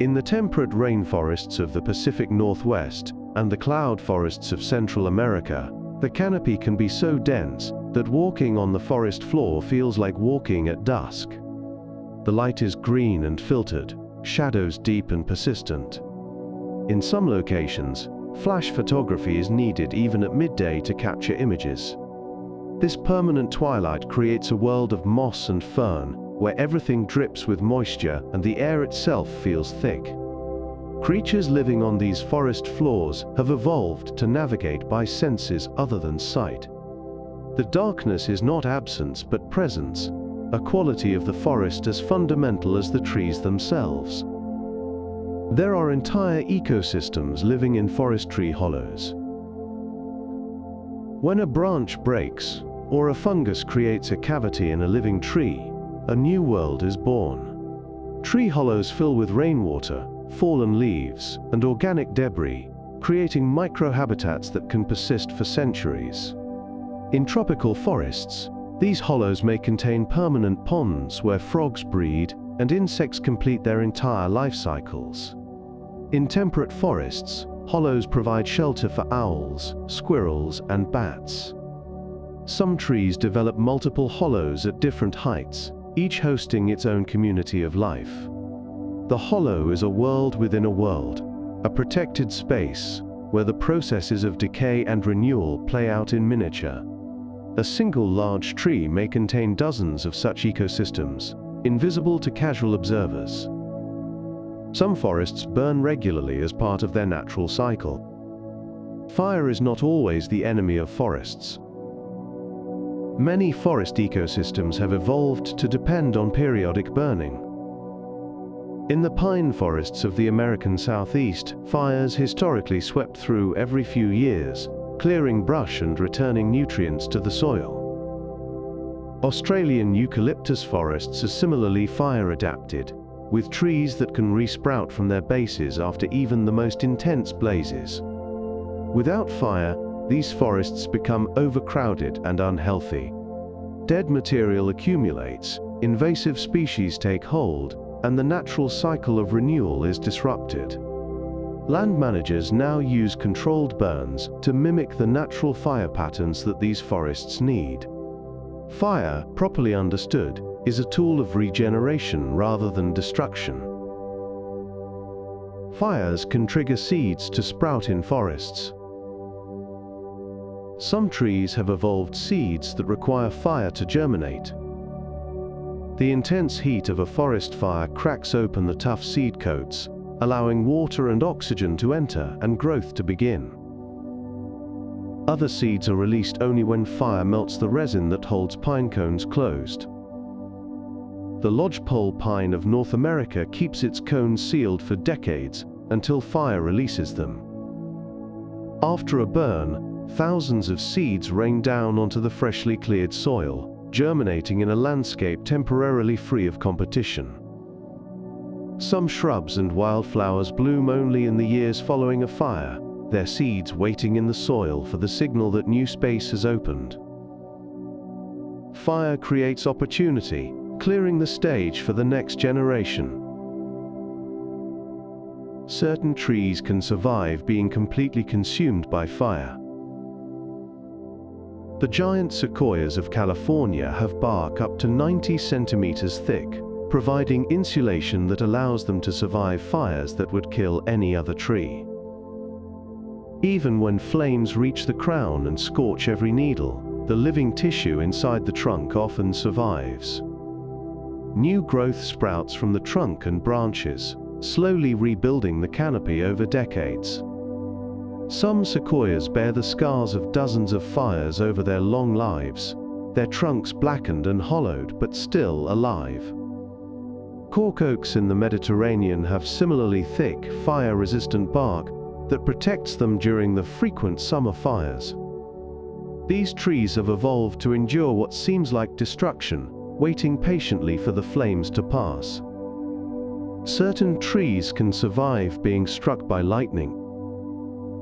In the temperate rainforests of the Pacific Northwest and the cloud forests of Central America, the canopy can be so dense that walking on the forest floor feels like walking at dusk. The light is green and filtered, shadows deep and persistent. In some locations, flash photography is needed even at midday to capture images. This permanent twilight creates a world of moss and fern, where everything drips with moisture and the air itself feels thick. Creatures living on these forest floors have evolved to navigate by senses other than sight. The darkness is not absence but presence, a quality of the forest as fundamental as the trees themselves. There are entire ecosystems living in forest tree hollows. When a branch breaks, or a fungus creates a cavity in a living tree, a new world is born. Tree hollows fill with rainwater, fallen leaves, and organic debris, creating microhabitats that can persist for centuries. In tropical forests, these hollows may contain permanent ponds where frogs breed and insects complete their entire life cycles. In temperate forests, hollows provide shelter for owls, squirrels, and bats. Some trees develop multiple hollows at different heights, each hosting its own community of life. The hollow is a world within a world, a protected space where the processes of decay and renewal play out in miniature. A single large tree may contain dozens of such ecosystems, invisible to casual observers. Some forests burn regularly as part of their natural cycle. Fire is not always the enemy of forests. Many forest ecosystems have evolved to depend on periodic burning. In the pine forests of the American Southeast, fires historically swept through every few years, clearing brush and returning nutrients to the soil. Australian eucalyptus forests are similarly fire-adapted, with trees that can resprout from their bases after even the most intense blazes. Without fire, these forests become overcrowded and unhealthy. Dead material accumulates, invasive species take hold, and the natural cycle of renewal is disrupted. Land managers now use controlled burns to mimic the natural fire patterns that these forests need. Fire, properly understood, is a tool of regeneration rather than destruction. Fires can trigger seeds to sprout in forests. Some trees have evolved seeds that require fire to germinate. The intense heat of a forest fire cracks open the tough seed coats, allowing water and oxygen to enter and growth to begin. Other seeds are released only when fire melts the resin that holds pine cones closed. The lodgepole pine of North America keeps its cones sealed for decades until fire releases them. After a burn, thousands of seeds rain down onto the freshly cleared soil, germinating in a landscape temporarily free of competition. Some shrubs and wildflowers bloom only in the years following a fire, their seeds waiting in the soil for the signal that new space has opened. Fire creates opportunity, clearing the stage for the next generation. Certain trees can survive being completely consumed by fire. The giant sequoias of California have bark up to 90 centimeters thick, providing insulation that allows them to survive fires that would kill any other tree. Even when flames reach the crown and scorch every needle, the living tissue inside the trunk often survives. New growth sprouts from the trunk and branches, slowly rebuilding the canopy over decades. Some sequoias bear the scars of dozens of fires over their long lives, their trunks blackened and hollowed but still alive. Cork oaks in the Mediterranean have similarly thick, fire-resistant bark that protects them during the frequent summer fires. These trees have evolved to endure what seems like destruction, waiting patiently for the flames to pass. Certain trees can survive being struck by lightning.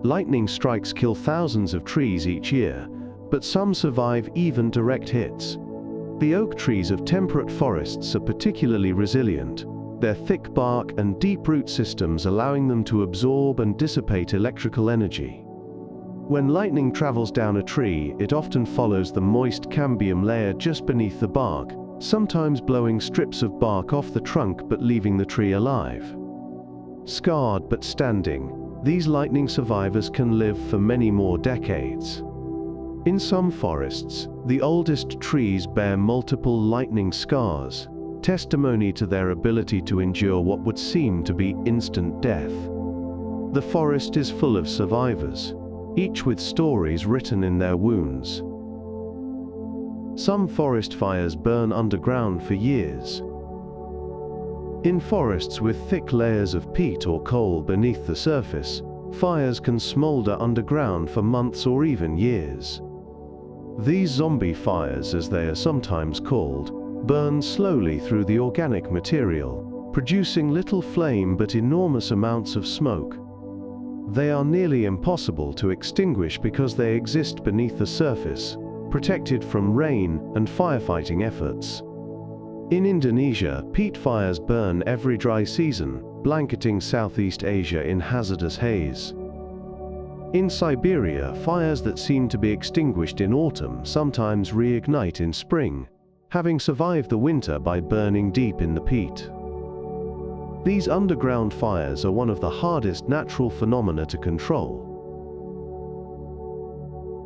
Lightning strikes kill thousands of trees each year, but some survive even direct hits. The oak trees of temperate forests are particularly resilient, their thick bark and deep root systems allowing them to absorb and dissipate electrical energy. When lightning travels down a tree, it often follows the moist cambium layer just beneath the bark, sometimes blowing strips of bark off the trunk but leaving the tree alive. Scarred but standing, these lightning survivors can live for many more decades. In some forests, the oldest trees bear multiple lightning scars, testimony to their ability to endure what would seem to be instant death. The forest is full of survivors, each with stories written in their wounds. Some forest fires burn underground for years. In forests with thick layers of peat or coal beneath the surface, fires can smolder underground for months or even years. These zombie fires, as they are sometimes called, burn slowly through the organic material, producing little flame but enormous amounts of smoke. They are nearly impossible to extinguish because they exist beneath the surface, protected from rain and firefighting efforts. In Indonesia, peat fires burn every dry season, blanketing Southeast Asia in hazardous haze. In Siberia, fires that seem to be extinguished in autumn sometimes reignite in spring, having survived the winter by burning deep in the peat. These underground fires are one of the hardest natural phenomena to control.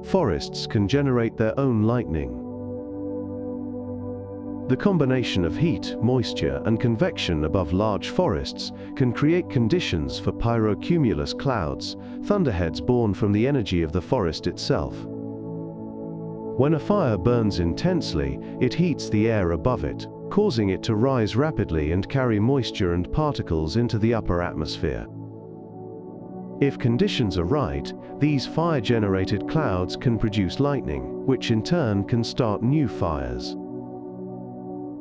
Forests can generate their own lightning. The combination of heat, moisture, and convection above large forests can create conditions for pyrocumulus clouds, thunderheads born from the energy of the forest itself. When a fire burns intensely, it heats the air above it, causing it to rise rapidly and carry moisture and particles into the upper atmosphere. If conditions are right, these fire-generated clouds can produce lightning, which in turn can start new fires.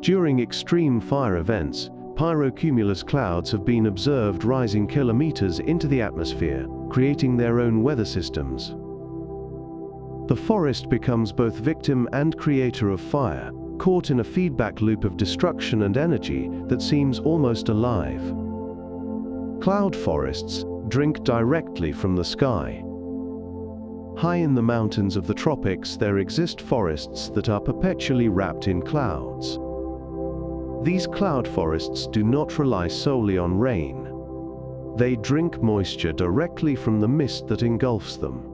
During extreme fire events, pyrocumulus clouds have been observed rising kilometers into the atmosphere, creating their own weather systems. The forest becomes both victim and creator of fire, caught in a feedback loop of destruction and energy that seems almost alive. Cloud forests drink directly from the sky. High in the mountains of the tropics, there exist forests that are perpetually wrapped in clouds. These cloud forests do not rely solely on rain. They drink moisture directly from the mist that engulfs them.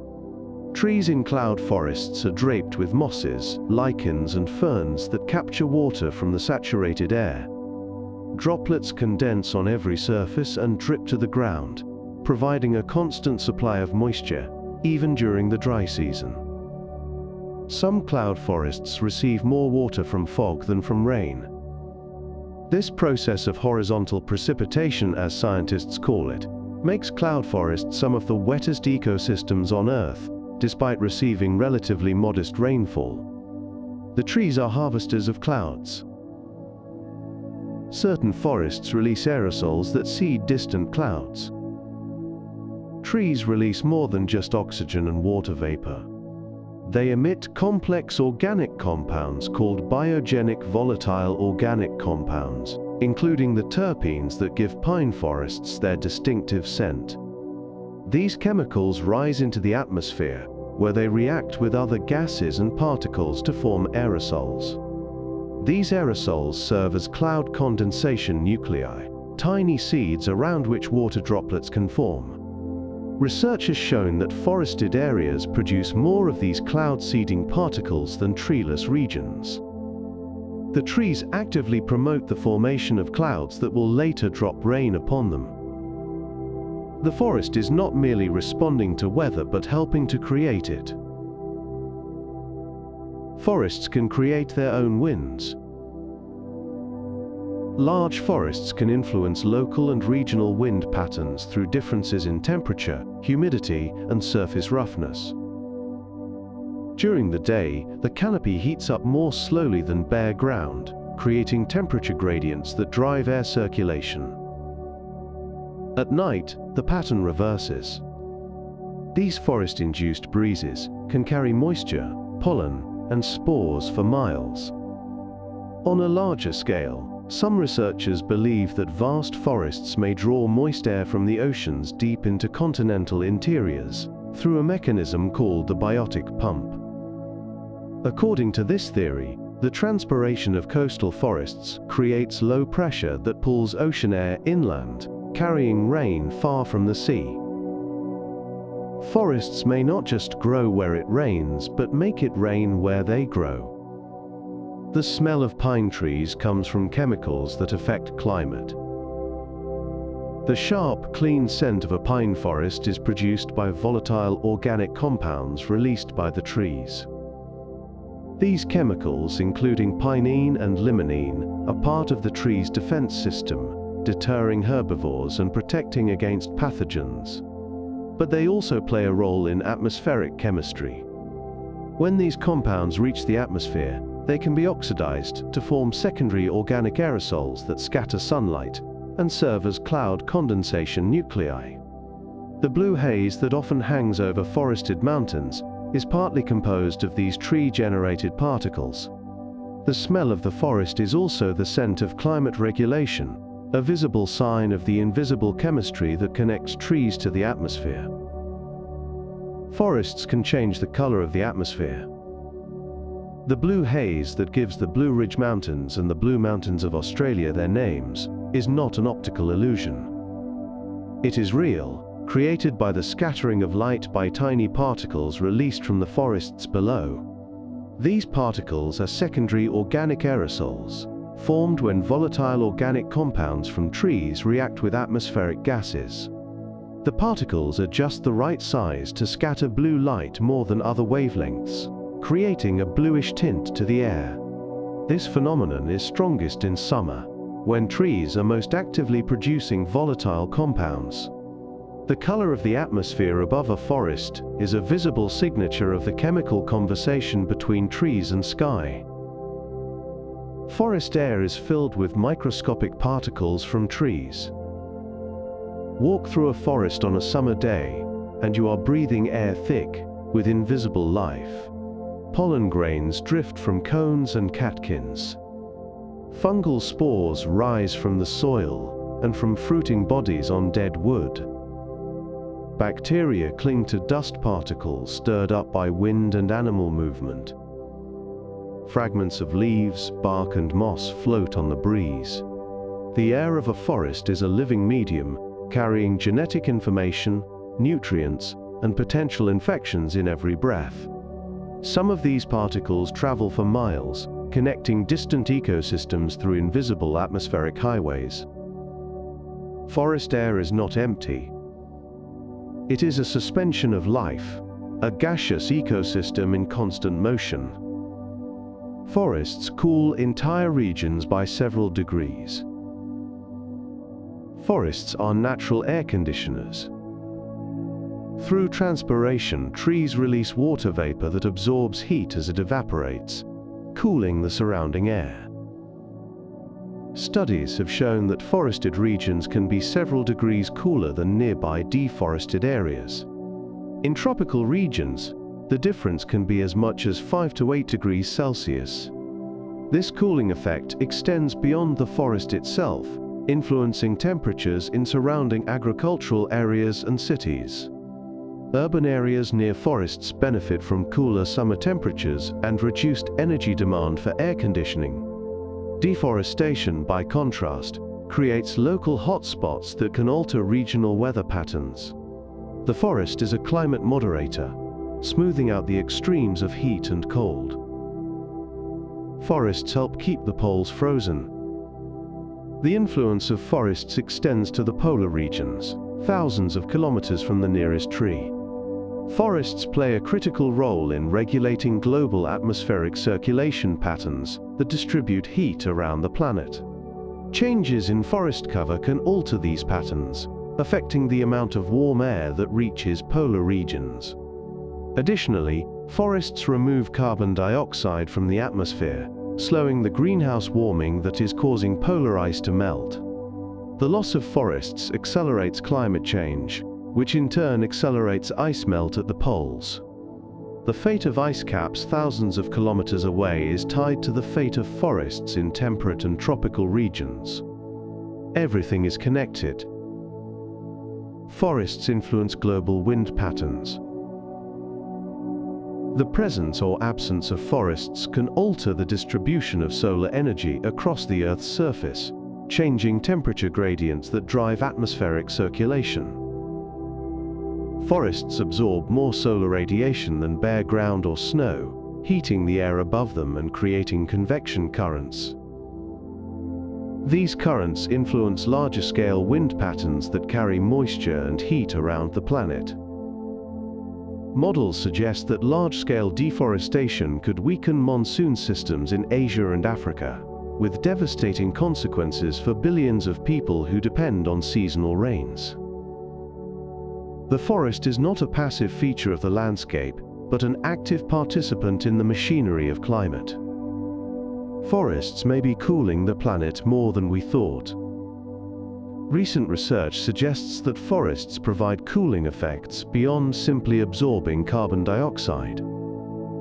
Trees in cloud forests are draped with mosses, lichens, and ferns that capture water from the saturated air. Droplets condense on every surface and drip to the ground, providing a constant supply of moisture, even during the dry season. Some cloud forests receive more water from fog than from rain. This process of horizontal precipitation, as scientists call it, makes cloud forests some of the wettest ecosystems on Earth, despite receiving relatively modest rainfall. The trees are harvesters of clouds. Certain forests release aerosols that seed distant clouds. Trees release more than just oxygen and water vapor. They emit complex organic compounds called biogenic volatile organic compounds, including the terpenes that give pine forests their distinctive scent. These chemicals rise into the atmosphere, where they react with other gases and particles to form aerosols. These aerosols serve as cloud condensation nuclei, tiny seeds around which water droplets can form. Research has shown that forested areas produce more of these cloud-seeding particles than treeless regions. The trees actively promote the formation of clouds that will later drop rain upon them. The forest is not merely responding to weather but helping to create it. Forests can create their own winds. Large forests can influence local and regional wind patterns through differences in temperature, humidity, and surface roughness. During the day, the canopy heats up more slowly than bare ground, creating temperature gradients that drive air circulation. At night, the pattern reverses. These forest-induced breezes can carry moisture, pollen, and spores for miles. On a larger scale, some researchers believe that vast forests may draw moist air from the oceans deep into continental interiors, through a mechanism called the biotic pump. According to this theory, the transpiration of coastal forests creates low pressure that pulls ocean air inland, carrying rain far from the sea. Forests may not just grow where it rains, but make it rain where they grow. The smell of pine trees comes from chemicals that affect climate. The sharp, clean scent of a pine forest is produced by volatile organic compounds released by the trees. These chemicals, including pinene and limonene, are part of the tree's defense system, deterring herbivores and protecting against pathogens. But they also play a role in atmospheric chemistry. When these compounds reach the atmosphere, they can be oxidized to form secondary organic aerosols that scatter sunlight and serve as cloud condensation nuclei. The blue haze that often hangs over forested mountains is partly composed of these tree-generated particles. The smell of the forest is also the scent of climate regulation, a visible sign of the invisible chemistry that connects trees to the atmosphere. Forests can change the color of the atmosphere. The blue haze that gives the Blue Ridge Mountains and the Blue Mountains of Australia their names is not an optical illusion. It is real, created by the scattering of light by tiny particles released from the forests below. These particles are secondary organic aerosols, formed when volatile organic compounds from trees react with atmospheric gases. The particles are just the right size to scatter blue light more than other wavelengths, creating a bluish tint to the air. This phenomenon is strongest in summer, when trees are most actively producing volatile compounds. The color of the atmosphere above a forest is a visible signature of the chemical conversation between trees and sky. Forest air is filled with microscopic particles from trees. Walk through a forest on a summer day, and you are breathing air thick with invisible life. Pollen grains drift from cones and catkins. Fungal spores rise from the soil and from fruiting bodies on dead wood. Bacteria cling to dust particles stirred up by wind and animal movement. Fragments of leaves, bark, and moss float on the breeze. The air of a forest is a living medium, carrying genetic information, nutrients, and potential infections in every breath. Some of these particles travel for miles, connecting distant ecosystems through invisible atmospheric highways. Forest air is not empty. It is a suspension of life, a gaseous ecosystem in constant motion. Forests cool entire regions by several degrees. Forests are natural air conditioners. Through transpiration, trees release water vapor that absorbs heat as it evaporates, cooling the surrounding air. Studies have shown that forested regions can be several degrees cooler than nearby deforested areas. In tropical regions, the difference can be as much as 5 to 8 degrees Celsius. This cooling effect extends beyond the forest itself, influencing temperatures in surrounding agricultural areas and cities. Urban areas near forests benefit from cooler summer temperatures and reduced energy demand for air conditioning. Deforestation, by contrast, creates local hotspots that can alter regional weather patterns. The forest is a climate moderator, smoothing out the extremes of heat and cold. Forests help keep the poles frozen. The influence of forests extends to the polar regions, thousands of kilometers from the nearest tree. Forests play a critical role in regulating global atmospheric circulation patterns that distribute heat around the planet. Changes in forest cover can alter these patterns, affecting the amount of warm air that reaches polar regions. Additionally, forests remove carbon dioxide from the atmosphere, slowing the greenhouse warming that is causing polar ice to melt. The loss of forests accelerates climate change, which in turn accelerates ice melt at the poles. The fate of ice caps thousands of kilometers away is tied to the fate of forests in temperate and tropical regions. Everything is connected. Forests influence global wind patterns. The presence or absence of forests can alter the distribution of solar energy across the Earth's surface, changing temperature gradients that drive atmospheric circulation. Forests absorb more solar radiation than bare ground or snow, heating the air above them and creating convection currents. These currents influence larger-scale wind patterns that carry moisture and heat around the planet. Models suggest that large-scale deforestation could weaken monsoon systems in Asia and Africa, with devastating consequences for billions of people who depend on seasonal rains. The forest is not a passive feature of the landscape, but an active participant in the machinery of climate. Forests may be cooling the planet more than we thought. Recent research suggests that forests provide cooling effects beyond simply absorbing carbon dioxide.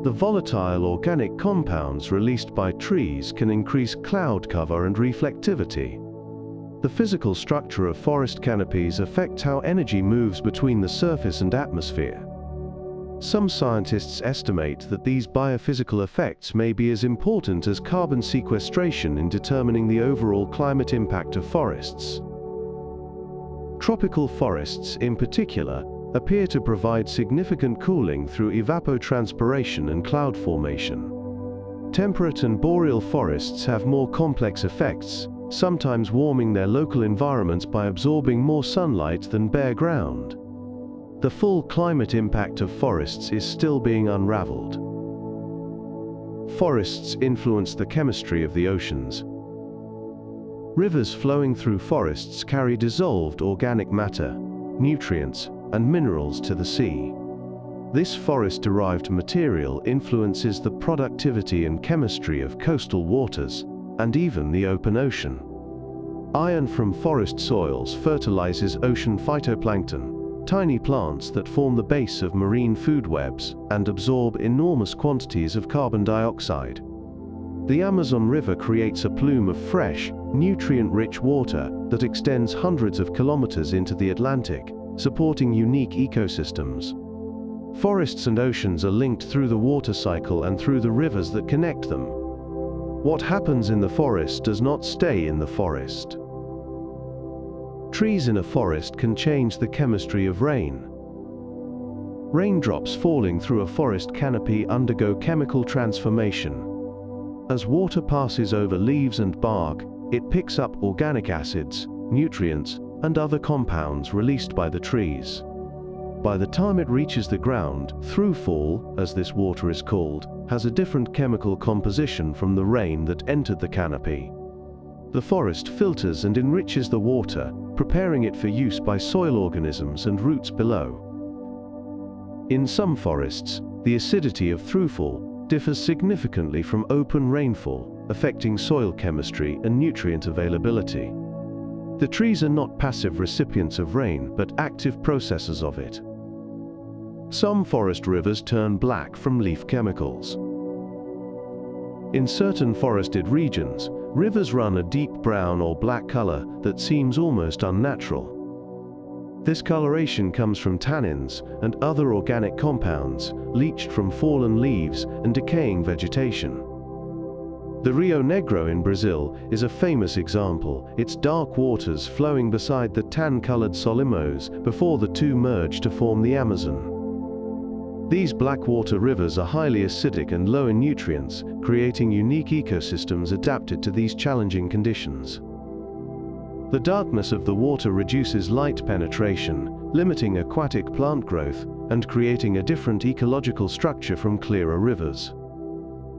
The volatile organic compounds released by trees can increase cloud cover and reflectivity. The physical structure of forest canopies affects how energy moves between the surface and atmosphere. Some scientists estimate that these biophysical effects may be as important as carbon sequestration in determining the overall climate impact of forests. Tropical forests, in particular, appear to provide significant cooling through evapotranspiration and cloud formation. Temperate and boreal forests have more complex effects, sometimes warming their local environments by absorbing more sunlight than bare ground. The full climate impact of forests is still being unraveled. Forests influence the chemistry of the oceans. Rivers flowing through forests carry dissolved organic matter, nutrients, and minerals to the sea. This forest-derived material influences the productivity and chemistry of coastal waters, and even the open ocean. Iron from forest soils fertilizes ocean phytoplankton, tiny plants that form the base of marine food webs and absorb enormous quantities of carbon dioxide. The Amazon River creates a plume of fresh, nutrient-rich water that extends hundreds of kilometers into the Atlantic, supporting unique ecosystems. Forests and oceans are linked through the water cycle and through the rivers that connect them. What happens in the forest does not stay in the forest. Trees in a forest can change the chemistry of rain. Raindrops falling through a forest canopy undergo chemical transformation. As water passes over leaves and bark, it picks up organic acids, nutrients, and other compounds released by the trees. By the time it reaches the ground, throughfall, as this water is called, has a different chemical composition from the rain that entered the canopy. The forest filters and enriches the water, preparing it for use by soil organisms and roots below. In some forests, the acidity of throughfall differs significantly from open rainfall, affecting soil chemistry and nutrient availability. The trees are not passive recipients of rain, but active processors of it. Some forest rivers turn black from leaf chemicals. In certain forested regions, rivers run a deep brown or black color that seems almost unnatural. This coloration comes from tannins and other organic compounds leached from fallen leaves and decaying vegetation. The Rio Negro in Brazil is a famous example, its dark waters flowing beside the tan-colored Solimões before the two merge to form the Amazon. These blackwater rivers are highly acidic and low in nutrients, creating unique ecosystems adapted to these challenging conditions. The darkness of the water reduces light penetration, limiting aquatic plant growth and creating a different ecological structure from clearer rivers.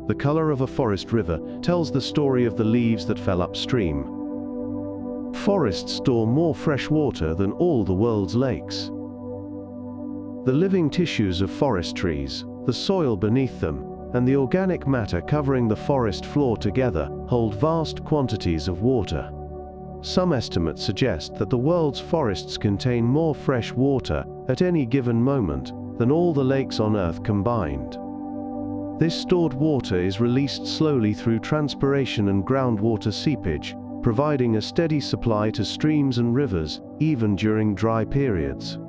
The color of a forest river tells the story of the leaves that fell upstream. Forests store more fresh water than all the world's lakes. The living tissues of forest trees, the soil beneath them, and the organic matter covering the forest floor together hold vast quantities of water. Some estimates suggest that the world's forests contain more fresh water at any given moment than all the lakes on Earth combined. This stored water is released slowly through transpiration and groundwater seepage, providing a steady supply to streams and rivers, even during dry periods.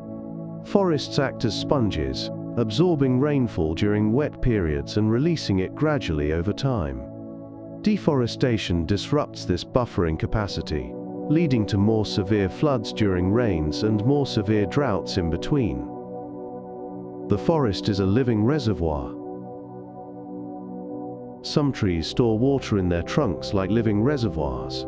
Forests act as sponges, absorbing rainfall during wet periods and releasing it gradually over time. Deforestation disrupts this buffering capacity, leading to more severe floods during rains and more severe droughts in between. The forest is a living reservoir. Some trees store water in their trunks like living reservoirs.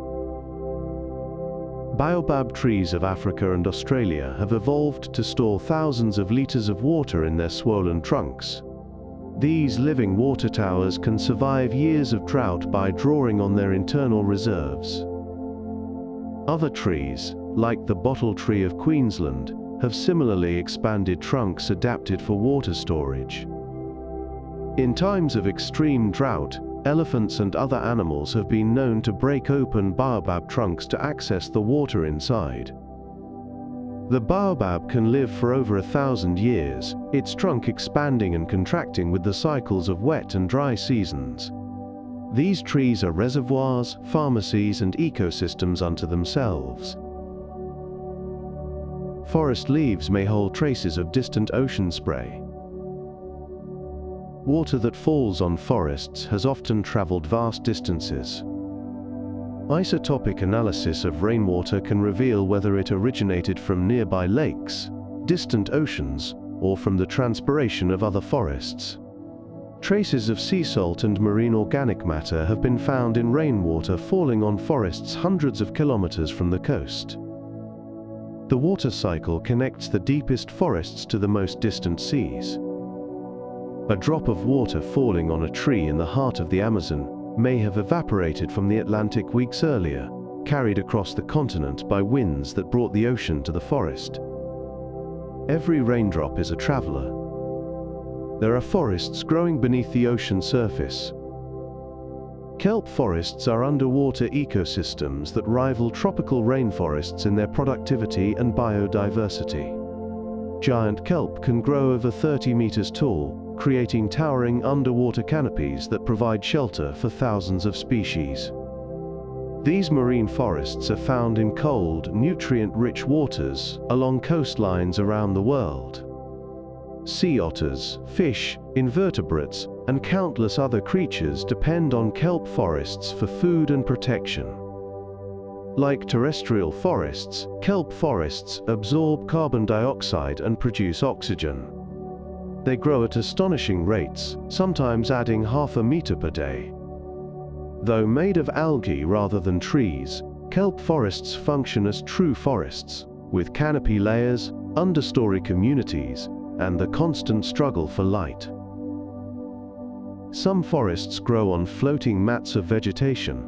Baobab trees of Africa and Australia have evolved to store thousands of liters of water in their swollen trunks. These living water towers can survive years of drought by drawing on their internal reserves. Other trees, like the bottle tree of Queensland, have similarly expanded trunks adapted for water storage. In times of extreme drought, elephants and other animals have been known to break open baobab trunks to access the water inside. The baobab can live for over 1,000 years, its trunk expanding and contracting with the cycles of wet and dry seasons. These trees are reservoirs, pharmacies, and ecosystems unto themselves. Forest leaves may hold traces of distant ocean spray. water that falls on forests has often traveled vast distances. Isotopic analysis of rainwater can reveal whether it originated from nearby lakes, distant oceans, or from the transpiration of other forests. Traces of sea salt and marine organic matter have been found in rainwater falling on forests hundreds of kilometers from the coast. The water cycle connects the deepest forests to the most distant seas. A drop of water falling on a tree in the heart of the Amazon may have evaporated from the Atlantic weeks earlier, carried across the continent by winds that brought the ocean to the forest. Every raindrop is a traveler. There are forests growing beneath the ocean surface. Kelp forests are underwater ecosystems that rival tropical rainforests in their productivity and biodiversity. Giant kelp can grow over 30 meters tall, creating towering underwater canopies that provide shelter for thousands of species. These marine forests are found in cold, nutrient-rich waters along coastlines around the world. Sea otters, fish, invertebrates, and countless other creatures depend on kelp forests for food and protection. Like terrestrial forests, kelp forests absorb carbon dioxide and produce oxygen. They grow at astonishing rates, sometimes adding half a meter per day. Though made of algae rather than trees, kelp forests function as true forests, with canopy layers, understory communities, and the constant struggle for light. Some forests grow on floating mats of vegetation.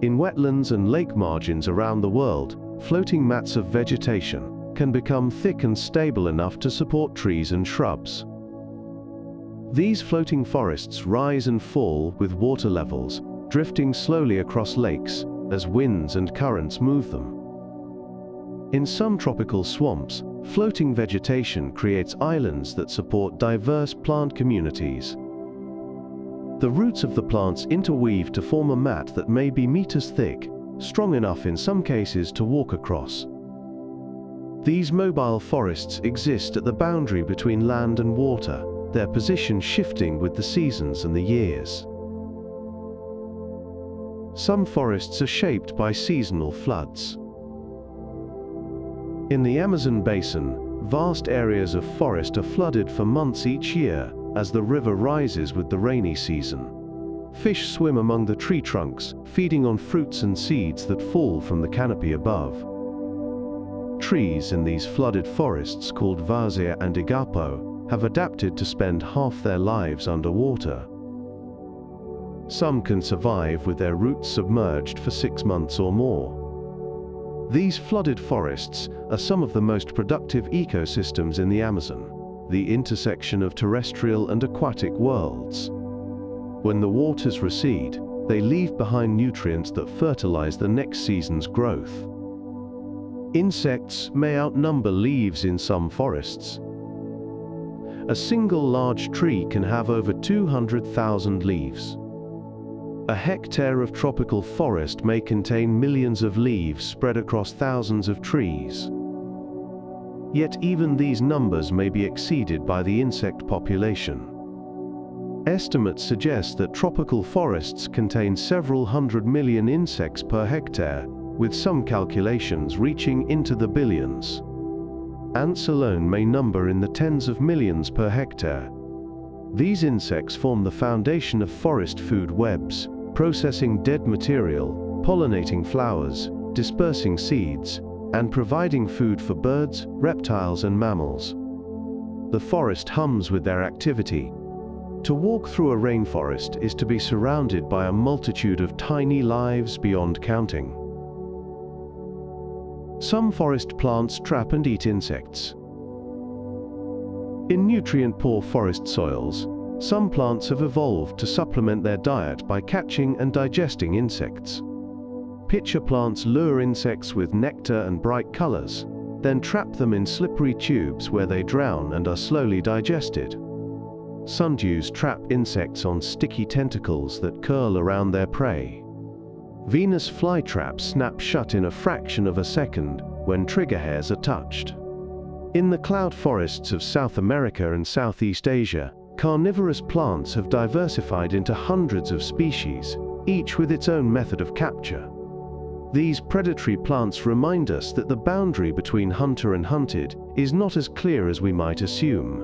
In wetlands and lake margins around the world, floating mats of vegetation can become thick and stable enough to support trees and shrubs. These floating forests rise and fall with water levels, drifting slowly across lakes as winds and currents move them. In some tropical swamps, floating vegetation creates islands that support diverse plant communities. The roots of the plants interweave to form a mat that may be meters thick, strong enough in some cases to walk across. These mobile forests exist at the boundary between land and water, their position shifting with the seasons and the years. Some forests are shaped by seasonal floods. In the Amazon basin, vast areas of forest are flooded for months each year as the river rises with the rainy season. Fish swim among the tree trunks, feeding on fruits and seeds that fall from the canopy above. Trees in these flooded forests, called Drowsy and agapo, have adapted to spend half their lives underwater. Some can survive with their roots submerged for 6 months or more. These flooded forests are some of the most productive ecosystems in the Amazon, the intersection of terrestrial and aquatic worlds. When the waters recede, they leave behind nutrients that fertilize the next season's growth. Insects may outnumber leaves in some forests. A single large tree can have over 200,000 leaves. A hectare of tropical forest may contain millions of leaves spread across thousands of trees. Yet even these numbers may be exceeded by the insect population. Estimates suggest that tropical forests contain several hundred million insects per hectare, with some calculations reaching into the billions. Ants alone may number in the tens of millions per hectare. These insects form the foundation of forest food webs, processing dead material, pollinating flowers, dispersing seeds, and providing food for birds, reptiles, and mammals. The forest hums with their activity. To walk through a rainforest is to be surrounded by a multitude of tiny lives beyond counting. Some forest plants trap and eat insects. In nutrient-poor forest soils, some plants have evolved to supplement their diet by catching and digesting insects. Pitcher plants lure insects with nectar and bright colors, then trap them in slippery tubes where they drown and are slowly digested. Sundews trap insects on sticky tentacles that curl around their prey. Venus flytraps snap shut in a fraction of a second when trigger hairs are touched. In the cloud forests of South America and Southeast Asia, carnivorous plants have diversified into hundreds of species, each with its own method of capture. These predatory plants remind us that the boundary between hunter and hunted is not as clear as we might assume.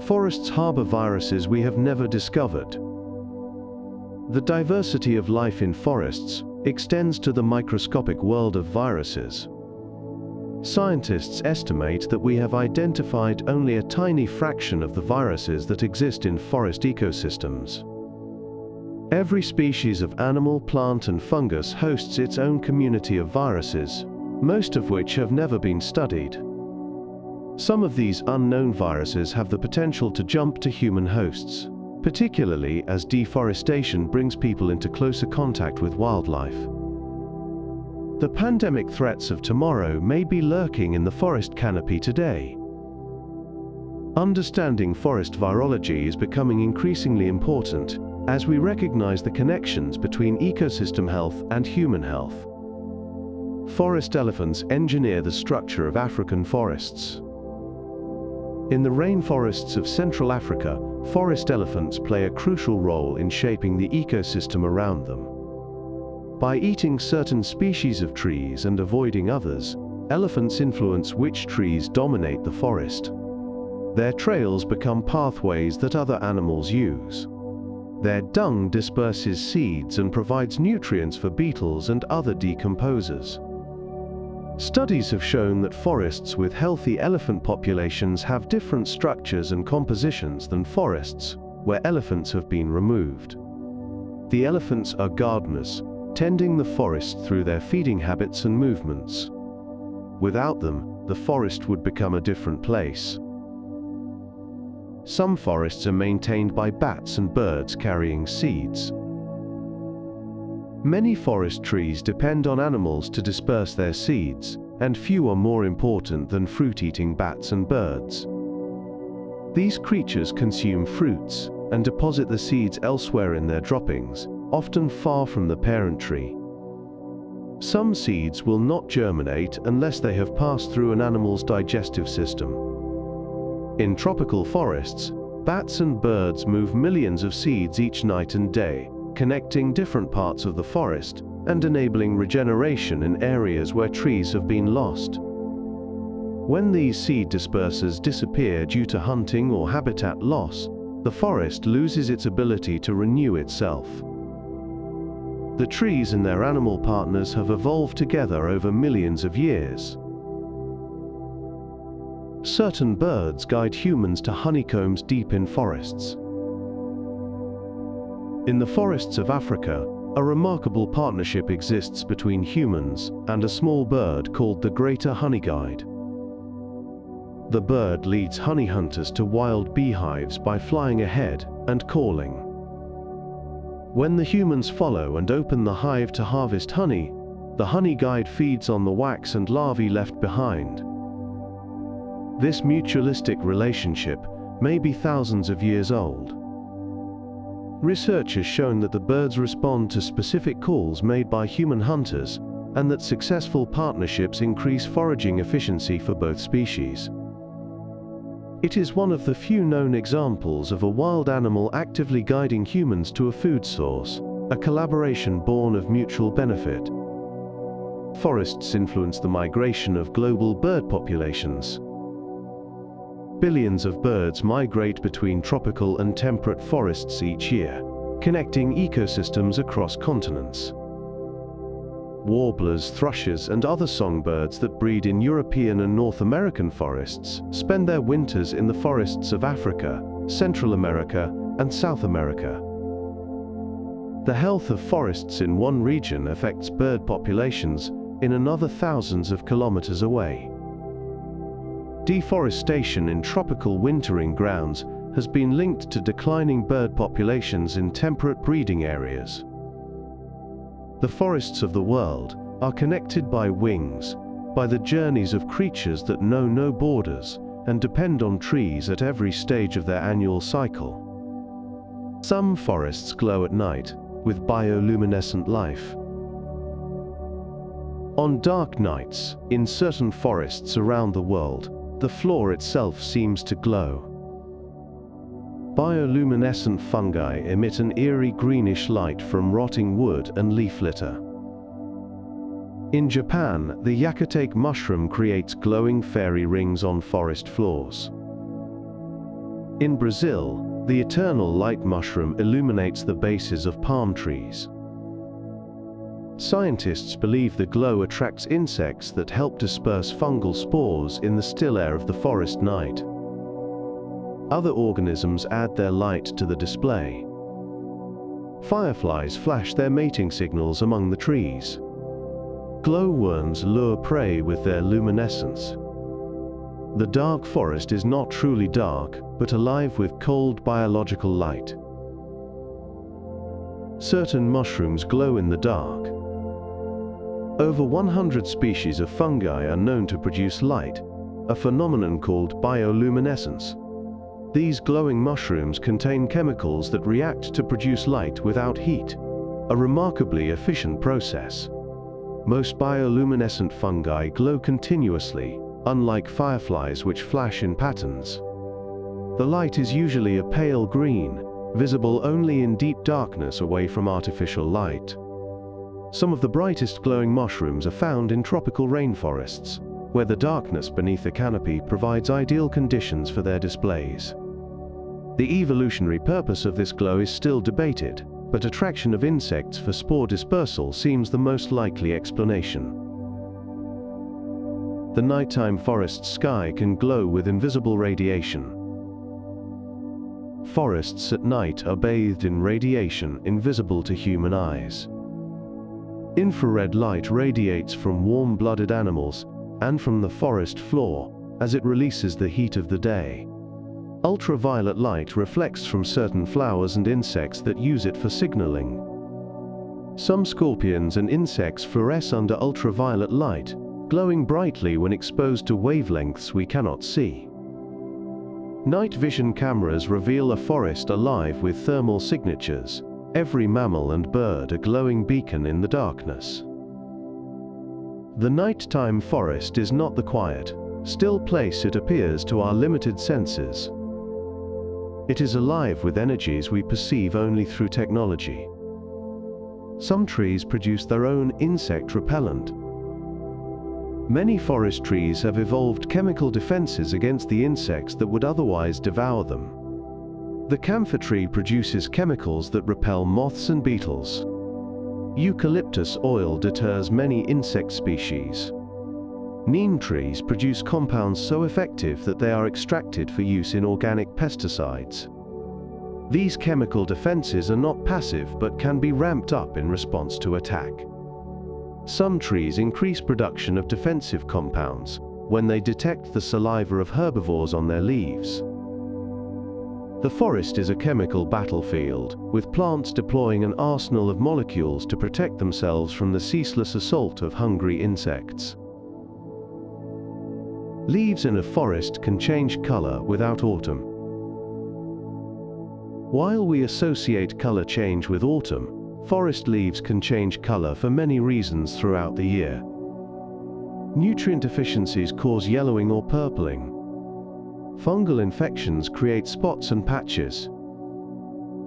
Forests harbor viruses we have never discovered. The diversity of life in forests extends to the microscopic world of viruses. Scientists estimate that we have identified only a tiny fraction of the viruses that exist in forest ecosystems. Every species of animal, plant, and fungus hosts its own community of viruses, most of which have never been studied. Some of these unknown viruses have the potential to jump to human hosts, particularly as deforestation brings people into closer contact with wildlife. The pandemic threats of tomorrow may be lurking in the forest canopy today. Understanding forest virology is becoming increasingly important as we recognize the connections between ecosystem health and human health. Forest elephants engineer the structure of African forests. In the rainforests of Central Africa, forest elephants play a crucial role in shaping the ecosystem around them. By eating certain species of trees and avoiding others, elephants influence which trees dominate the forest. Their trails become pathways that other animals use. Their dung disperses seeds and provides nutrients for beetles and other decomposers. Studies have shown that forests with healthy elephant populations have different structures and compositions than forests where elephants have been removed. The elephants are gardeners, tending the forest through their feeding habits and movements. Without them, the forest would become a different place. Some forests are maintained by bats and birds carrying seeds. Many forest trees depend on animals to disperse their seeds, and few are more important than fruit-eating bats and birds. These creatures consume fruits and deposit the seeds elsewhere in their droppings, often far from the parent tree. Some seeds will not germinate unless they have passed through an animal's digestive system. In tropical forests, bats and birds move millions of seeds each night and day, connecting different parts of the forest and enabling regeneration in areas where trees have been lost. When these seed dispersers disappear due to hunting or habitat loss, the forest loses its ability to renew itself. The trees and their animal partners have evolved together over millions of years. Certain birds guide humans to honeycombs deep in forests. In the forests of Africa, a remarkable partnership exists between humans and a small bird called the greater honey guide. The bird leads honey hunters to wild beehives by flying ahead and calling. When the humans follow and open the hive to harvest honey, the honey guide feeds on the wax and larvae left behind. This mutualistic relationship may be thousands of years old. Research has shown that the birds respond to specific calls made by human hunters, and that successful partnerships increase foraging efficiency for both species. It is one of the few known examples of a wild animal actively guiding humans to a food source, a collaboration born of mutual benefit. Forests influence the migration of global bird populations. Billions of birds migrate between tropical and temperate forests each year, connecting ecosystems across continents. Warblers, thrushes, and other songbirds that breed in European and North American forests spend their winters in the forests of Africa, Central America, and South America. The health of forests in one region affects bird populations in another thousands of kilometers away. Deforestation in tropical wintering grounds has been linked to declining bird populations in temperate breeding areas. The forests of the world are connected by wings, by the journeys of creatures that know no borders and depend on trees at every stage of their annual cycle. Some forests glow at night with bioluminescent life. On dark nights, in certain forests around the world, the floor itself seems to glow. Bioluminescent fungi emit an eerie greenish light from rotting wood and leaf litter. In Japan, the yakutake mushroom creates glowing fairy rings on forest floors. In Brazil, the eternal light mushroom illuminates the bases of palm trees. Scientists believe the glow attracts insects that help disperse fungal spores in the still air of the forest night. Other organisms add their light to the display. Fireflies flash their mating signals among the trees. Glowworms lure prey with their luminescence. The dark forest is not truly dark, but alive with cold biological light. Certain mushrooms glow in the dark. Over 100 species of fungi are known to produce light, a phenomenon called bioluminescence. These glowing mushrooms contain chemicals that react to produce light without heat, a remarkably efficient process. Most bioluminescent fungi glow continuously, unlike fireflies which flash in patterns. The light is usually a pale green, visible only in deep darkness away from artificial light. Some of the brightest glowing mushrooms are found in tropical rainforests, where the darkness beneath the canopy provides ideal conditions for their displays. The evolutionary purpose of this glow is still debated, but attraction of insects for spore dispersal seems the most likely explanation. The nighttime forest sky can glow with invisible radiation. Forests at night are bathed in radiation invisible to human eyes. Infrared light radiates from warm-blooded animals and from the forest floor as it releases the heat of the day. Ultraviolet light reflects from certain flowers and insects that use it for signaling. Some scorpions and insects fluoresce under ultraviolet light, glowing brightly when exposed to wavelengths we cannot see. Night vision cameras reveal a forest alive with thermal signatures, every mammal and bird a glowing beacon in the darkness. The nighttime forest is not the quiet, still place it appears to our limited senses. It is alive with energies we perceive only through technology. Some trees produce their own insect repellent. Many forest trees have evolved chemical defenses against the insects that would otherwise devour them. The camphor tree produces chemicals that repel moths and beetles. Eucalyptus oil deters many insect species. Neem trees produce compounds so effective that they are extracted for use in organic pesticides. These chemical defenses are not passive but can be ramped up in response to attack. Some trees increase production of defensive compounds when they detect the saliva of herbivores on their leaves. The forest is a chemical battlefield, with plants deploying an arsenal of molecules to protect themselves from the ceaseless assault of hungry insects. Leaves in a forest can change color without autumn. While we associate color change with autumn, forest leaves can change color for many reasons throughout the year. Nutrient deficiencies cause yellowing or purpling. Fungal infections create spots and patches.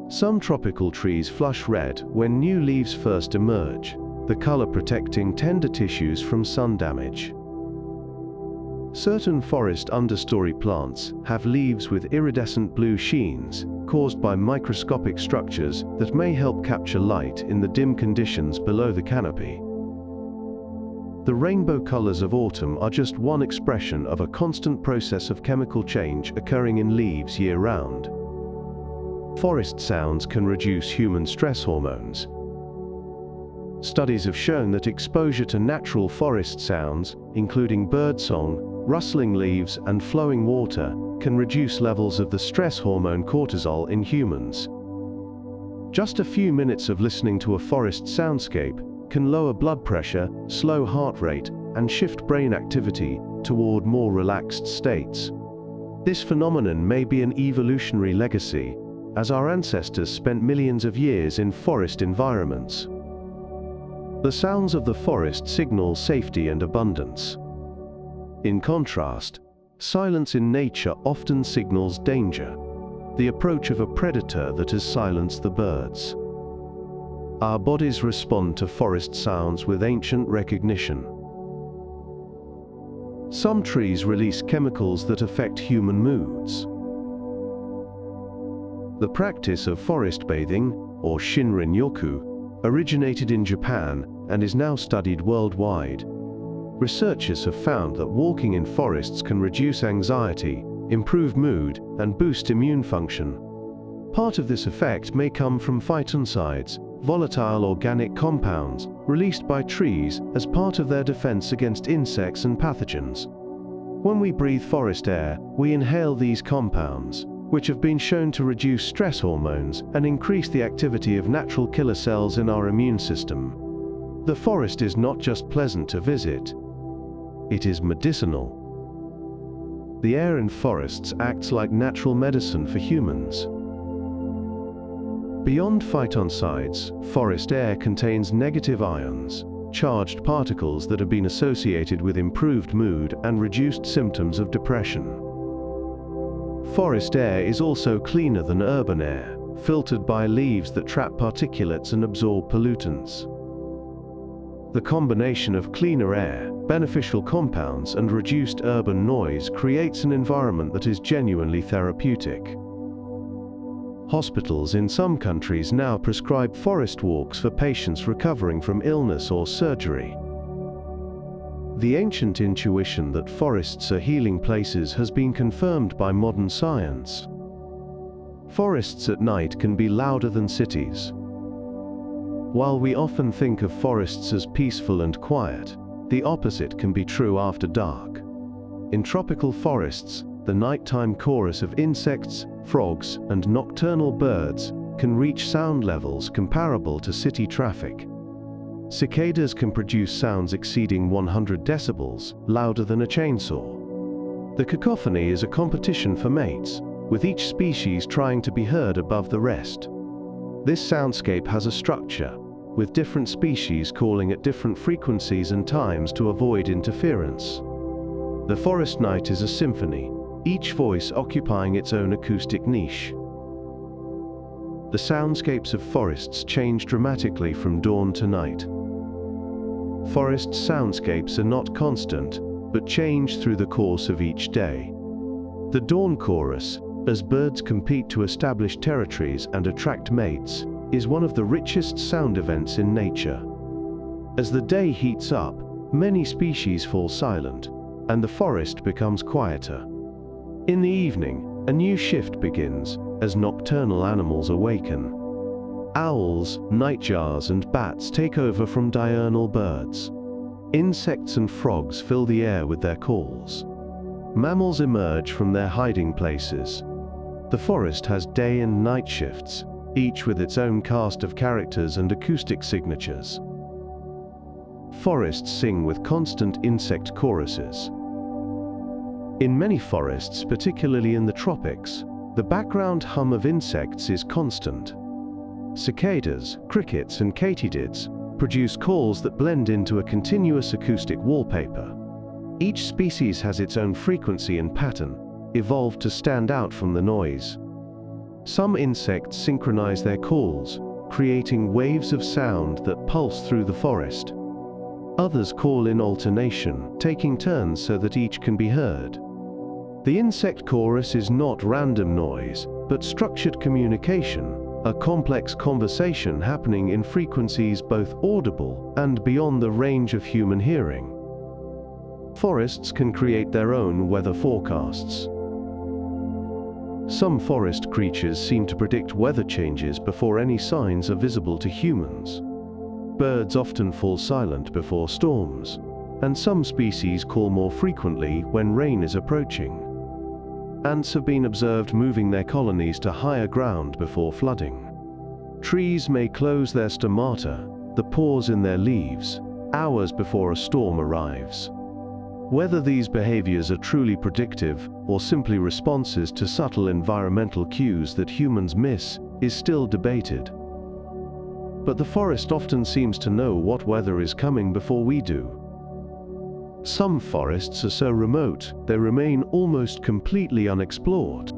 Some tropical trees flush red when new leaves first emerge, the color protecting tender tissues from sun damage. Certain forest understory plants have leaves with iridescent blue sheens, caused by microscopic structures that may help capture light in the dim conditions below the canopy. The rainbow colors of autumn are just one expression of a constant process of chemical change occurring in leaves year-round. Forest sounds can reduce human stress hormones. Studies have shown that exposure to natural forest sounds, including birdsong, rustling leaves, and flowing water, can reduce levels of the stress hormone cortisol in humans. Just a few minutes of listening to a forest soundscape can lower blood pressure, slow heart rate, and shift brain activity toward more relaxed states. This phenomenon may be an evolutionary legacy, as our ancestors spent millions of years in forest environments. The sounds of the forest signal safety and abundance. In contrast, silence in nature often signals danger, the approach of a predator that has silenced the birds. Our bodies respond to forest sounds with ancient recognition. Some trees release chemicals that affect human moods. The practice of forest bathing, or Shinrin-yoku, originated in Japan and is now studied worldwide. Researchers have found that walking in forests can reduce anxiety, improve mood, and boost immune function. Part of this effect may come from phytoncides, volatile organic compounds, released by trees as part of their defense against insects and pathogens. When we breathe forest air, we inhale these compounds, which have been shown to reduce stress hormones and increase the activity of natural killer cells in our immune system. The forest is not just pleasant to visit, it is medicinal. The air in forests acts like natural medicine for humans. Beyond phytoncides, forest air contains negative ions, charged particles that have been associated with improved mood and reduced symptoms of depression. Forest air is also cleaner than urban air, filtered by leaves that trap particulates and absorb pollutants. The combination of cleaner air, beneficial compounds, and reduced urban noise creates an environment that is genuinely therapeutic. Hospitals in some countries now prescribe forest walks for patients recovering from illness or surgery. The ancient intuition that forests are healing places has been confirmed by modern science. Forests at night can be louder than cities. While we often think of forests as peaceful and quiet, the opposite can be true after dark. In tropical forests, the nighttime chorus of insects, frogs, and nocturnal birds can reach sound levels comparable to city traffic. Cicadas can produce sounds exceeding 100 decibels, louder than a chainsaw. The cacophony is a competition for mates, with each species trying to be heard above the rest. This soundscape has a structure, with different species calling at different frequencies and times to avoid interference. The forest night is a symphony, each voice occupying its own acoustic niche. The soundscapes of forests change dramatically from dawn to night. Forest soundscapes are not constant, but change through the course of each day. The dawn chorus, as birds compete to establish territories and attract mates, is one of the richest sound events in nature. As the day heats up, many species fall silent, and the forest becomes quieter. In the evening, a new shift begins, as nocturnal animals awaken. Owls, nightjars, and bats take over from diurnal birds. Insects and frogs fill the air with their calls. Mammals emerge from their hiding places. The forest has day and night shifts, each with its own cast of characters and acoustic signatures. Forests sing with constant insect choruses. In many forests, particularly in the tropics, the background hum of insects is constant. Cicadas, crickets, and katydids produce calls that blend into a continuous acoustic wallpaper. Each species has its own frequency and pattern, evolved to stand out from the noise. Some insects synchronize their calls, creating waves of sound that pulse through the forest. Others call in alternation, taking turns so that each can be heard. The insect chorus is not random noise, but structured communication, a complex conversation happening in frequencies both audible and beyond the range of human hearing. Forests can create their own weather forecasts. Some forest creatures seem to predict weather changes before any signs are visible to humans. Birds often fall silent before storms, and some species call more frequently when rain is approaching. Ants have been observed moving their colonies to higher ground before flooding. Trees may close their stomata, the pores in their leaves, hours before a storm arrives. Whether these behaviors are truly predictive or simply responses to subtle environmental cues that humans miss is still debated. but the forest often seems to know what weather is coming before we do. Some forests are so remote, they remain almost completely unexplored.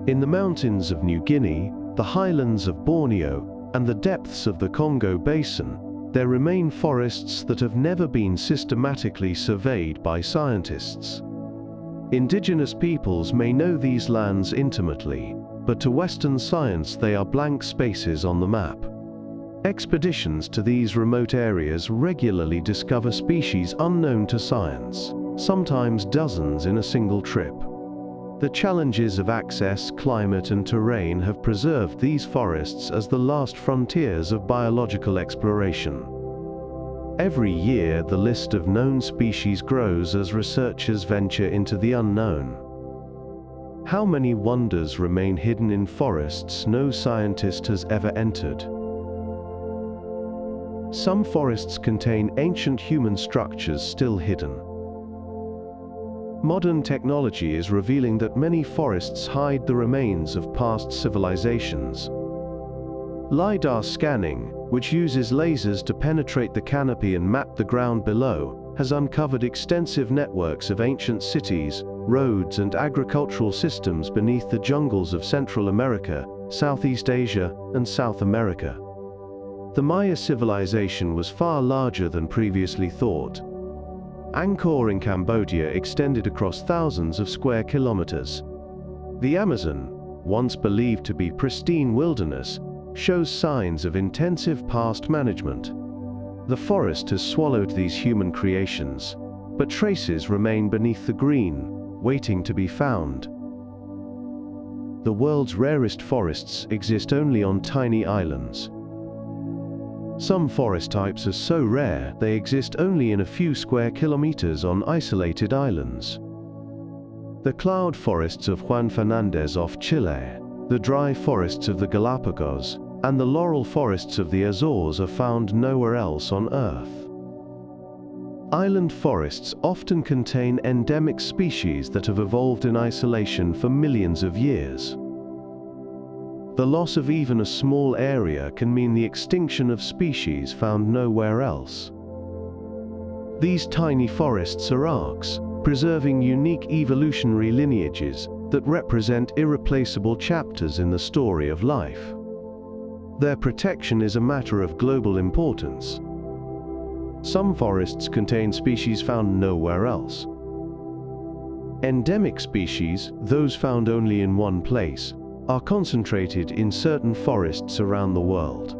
In the mountains of New Guinea, the highlands of Borneo, and the depths of the Congo Basin, there remain forests that have never been systematically surveyed by scientists. Indigenous peoples may know these lands intimately, but to Western science they are blank spaces on the map. Expeditions to these remote areas regularly discover species unknown to science, sometimes dozens in a single trip. The challenges of access, climate, and terrain have preserved these forests as the last frontiers of biological exploration. Every year, the list of known species grows as researchers venture into the unknown. How many wonders remain hidden in forests no scientist has ever entered? Some forests contain ancient human structures still hidden. Modern technology is revealing that many forests hide the remains of past civilizations. LiDAR scanning, which uses lasers to penetrate the canopy and map the ground below, has uncovered extensive networks of ancient cities, roads, and agricultural systems beneath the jungles of Central America, Southeast Asia, and South America. The Maya civilization was far larger than previously thought. Angkor in Cambodia extended across thousands of square kilometers. The Amazon, once believed to be pristine wilderness, shows signs of intensive past management. The forest has swallowed these human creations, but traces remain beneath the green, waiting to be found. The world's rarest forests exist only on tiny islands. Some forest types are so rare they exist only in a few square kilometers on isolated islands. The cloud forests of Juan Fernandez off Chile, the dry forests of the Galapagos, and the laurel forests of the Azores are found nowhere else on Earth. Island forests often contain endemic species that have evolved in isolation for millions of years. The loss of even a small area can mean the extinction of species found nowhere else. These tiny forests are arcs, preserving unique evolutionary lineages that represent irreplaceable chapters in the story of life. Their protection is a matter of global importance. Some forests contain species found nowhere else. Endemic species, those found only in one place, are concentrated in certain forests around the world.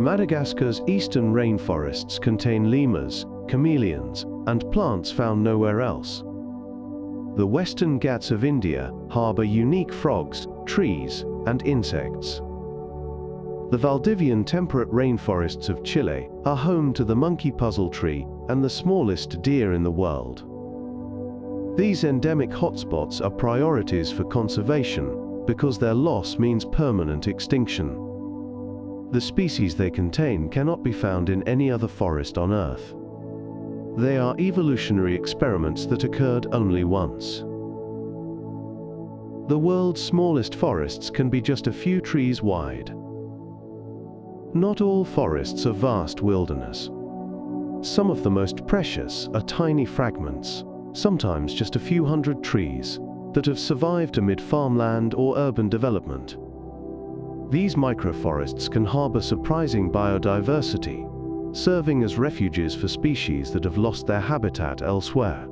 Madagascar's eastern rainforests contain lemurs, chameleons, and plants found nowhere else. The Western Ghats of India harbor unique frogs, trees, and insects. The Valdivian temperate rainforests of Chile are home to the monkey puzzle tree and the smallest deer in the world. These endemic hotspots are priorities for conservation because their loss means permanent extinction. The species they contain cannot be found in any other forest on Earth. They are evolutionary experiments that occurred only once. The world's smallest forests can be just a few trees wide. Not all forests are vast wilderness. Some of the most precious are tiny fragments, sometimes just a few hundred trees, that have survived amid farmland or urban development. These microforests can harbor surprising biodiversity, serving as refuges for species that have lost their habitat elsewhere.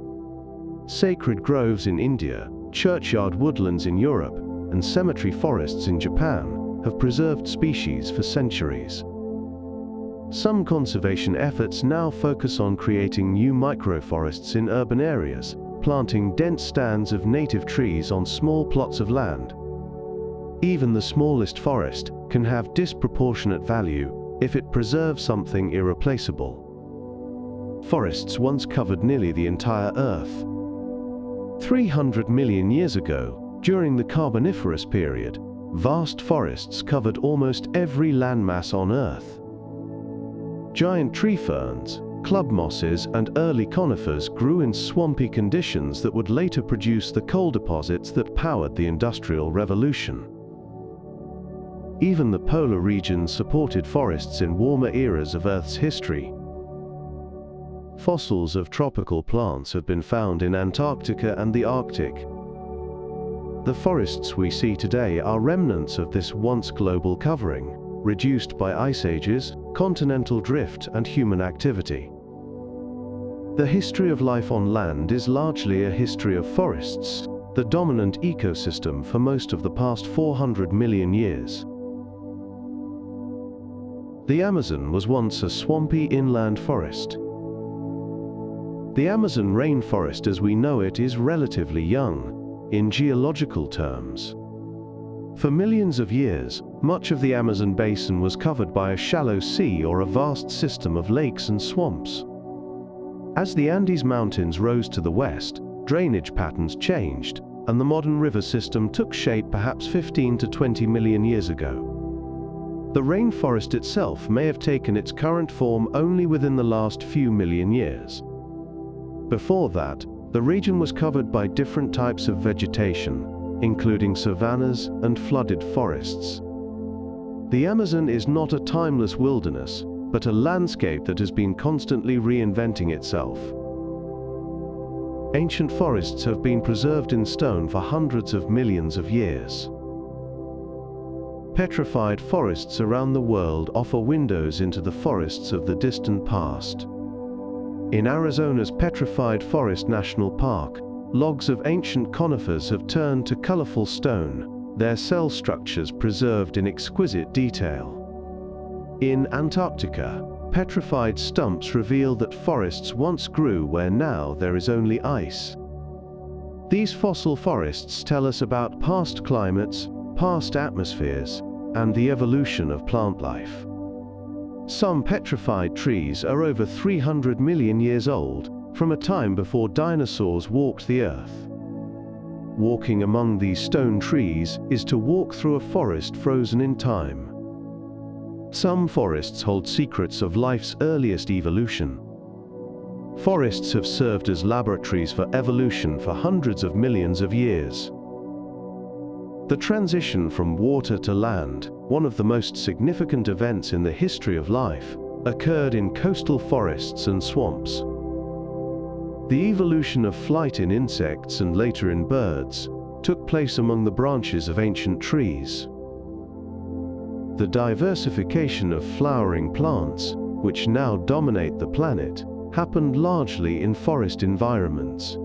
Sacred groves in India, churchyard woodlands in Europe, and cemetery forests in Japan have preserved species for centuries. Some conservation efforts now focus on creating new microforests in urban areas, planting dense stands of native trees on small plots of land. Even the smallest forest can have disproportionate value if it preserves something irreplaceable. Forests once covered nearly the entire Earth. 300 million years ago, during the Carboniferous period, vast forests covered almost every landmass on Earth. Giant tree ferns, club mosses, and early conifers grew in swampy conditions that would later produce the coal deposits that powered the Industrial Revolution. Even the polar regions supported forests in warmer eras of Earth's history. Fossils of tropical plants have been found in Antarctica and the Arctic. The forests we see today are remnants of this once global covering, reduced by ice ages, continental drift, and human activity. The history of life on land is largely a history of forests, the dominant ecosystem for most of the past 400 million years. The Amazon was once a swampy inland forest. The Amazon rainforest as we know it is relatively young, in geological terms. For millions of years, much of the Amazon basin was covered by a shallow sea or a vast system of lakes and swamps. As the Andes Mountains rose to the west, drainage patterns changed, and the modern river system took shape perhaps 15 to 20 million years ago. The rainforest itself may have taken its current form only within the last few million years. Before that, the region was covered by different types of vegetation, including savannas and flooded forests. The Amazon is not a timeless wilderness, but a landscape that has been constantly reinventing itself. Ancient forests have been preserved in stone for hundreds of millions of years. Petrified forests around the world offer windows into the forests of the distant past. In Arizona's Petrified Forest National Park, logs of ancient conifers have turned to colorful stone, their cell structures preserved in exquisite detail. In Antarctica, petrified stumps reveal that forests once grew where now there is only ice. These fossil forests tell us about past climates, past atmospheres, and the evolution of plant life. Some petrified trees are over 300 million years old, from a time before dinosaurs walked the earth. Walking among these stone trees is to walk through a forest frozen in time. Some forests hold secrets of life's earliest evolution. Forests have served as laboratories for evolution for hundreds of millions of years. The transition from water to land, one of the most significant events in the history of life, occurred in coastal forests and swamps. The evolution of flight in insects and later in birds took place among the branches of ancient trees. The diversification of flowering plants, which now dominate the planet, happened largely in forest environments.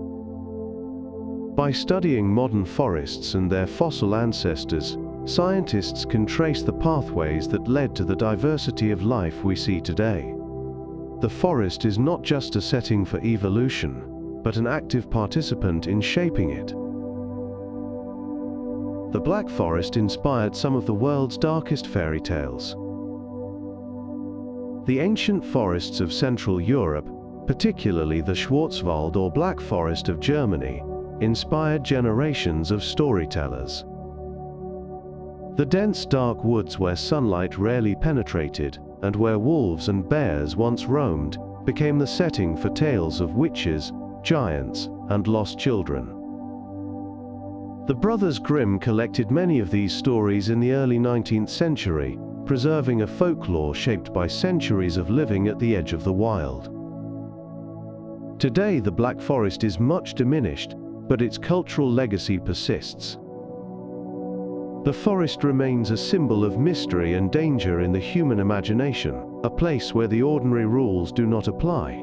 By studying modern forests and their fossil ancestors, scientists can trace the pathways that led to the diversity of life we see today. The forest is not just a setting for evolution, but an active participant in shaping it. The Black Forest inspired some of the world's darkest fairy tales. The ancient forests of Central Europe, particularly the Schwarzwald or Black Forest of Germany, inspired generations of storytellers. The dense dark woods where sunlight rarely penetrated, and where wolves and bears once roamed, became the setting for tales of witches, giants, and lost children. The Brothers Grimm collected many of these stories in the early 19th century, preserving a folklore shaped by centuries of living at the edge of the wild. Today the Black Forest is much diminished, but its cultural legacy persists. The forest remains a symbol of mystery and danger in the human imagination, a place where the ordinary rules do not apply.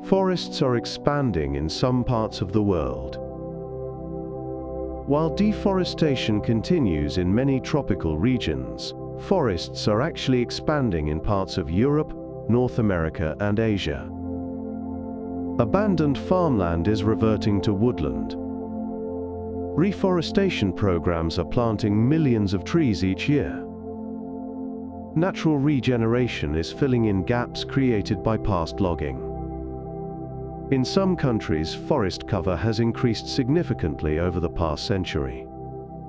Forests are expanding in some parts of the world. While deforestation continues in many tropical regions, forests are actually expanding in parts of Europe, North America, and Asia. Abandoned farmland is reverting to woodland. Reforestation programs are planting millions of trees each year. Natural regeneration is filling in gaps created by past logging. In some countries, forest cover has increased significantly over the past century.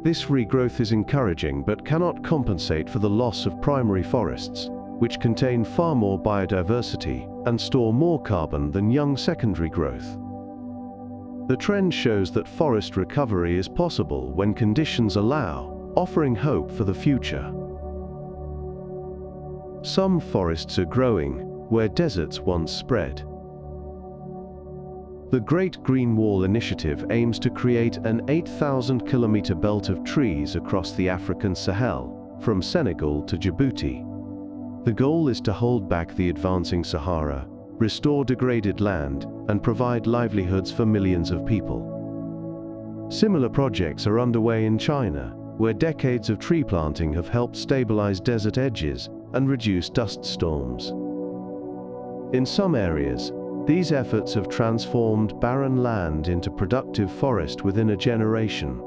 This regrowth is encouraging but cannot compensate for the loss of primary forests, which contain far more biodiversity and store more carbon than young secondary growth. The trend shows that forest recovery is possible when conditions allow, offering hope for the future. Some forests are growing where deserts once spread. The Great Green Wall Initiative aims to create an 8,000-kilometer belt of trees across the African Sahel, from Senegal to Djibouti. The goal is to hold back the advancing Sahara, restore degraded land, and provide livelihoods for millions of people. Similar projects are underway in China, where decades of tree planting have helped stabilize desert edges and reduce dust storms. In some areas, these efforts have transformed barren land into productive forest within a generation.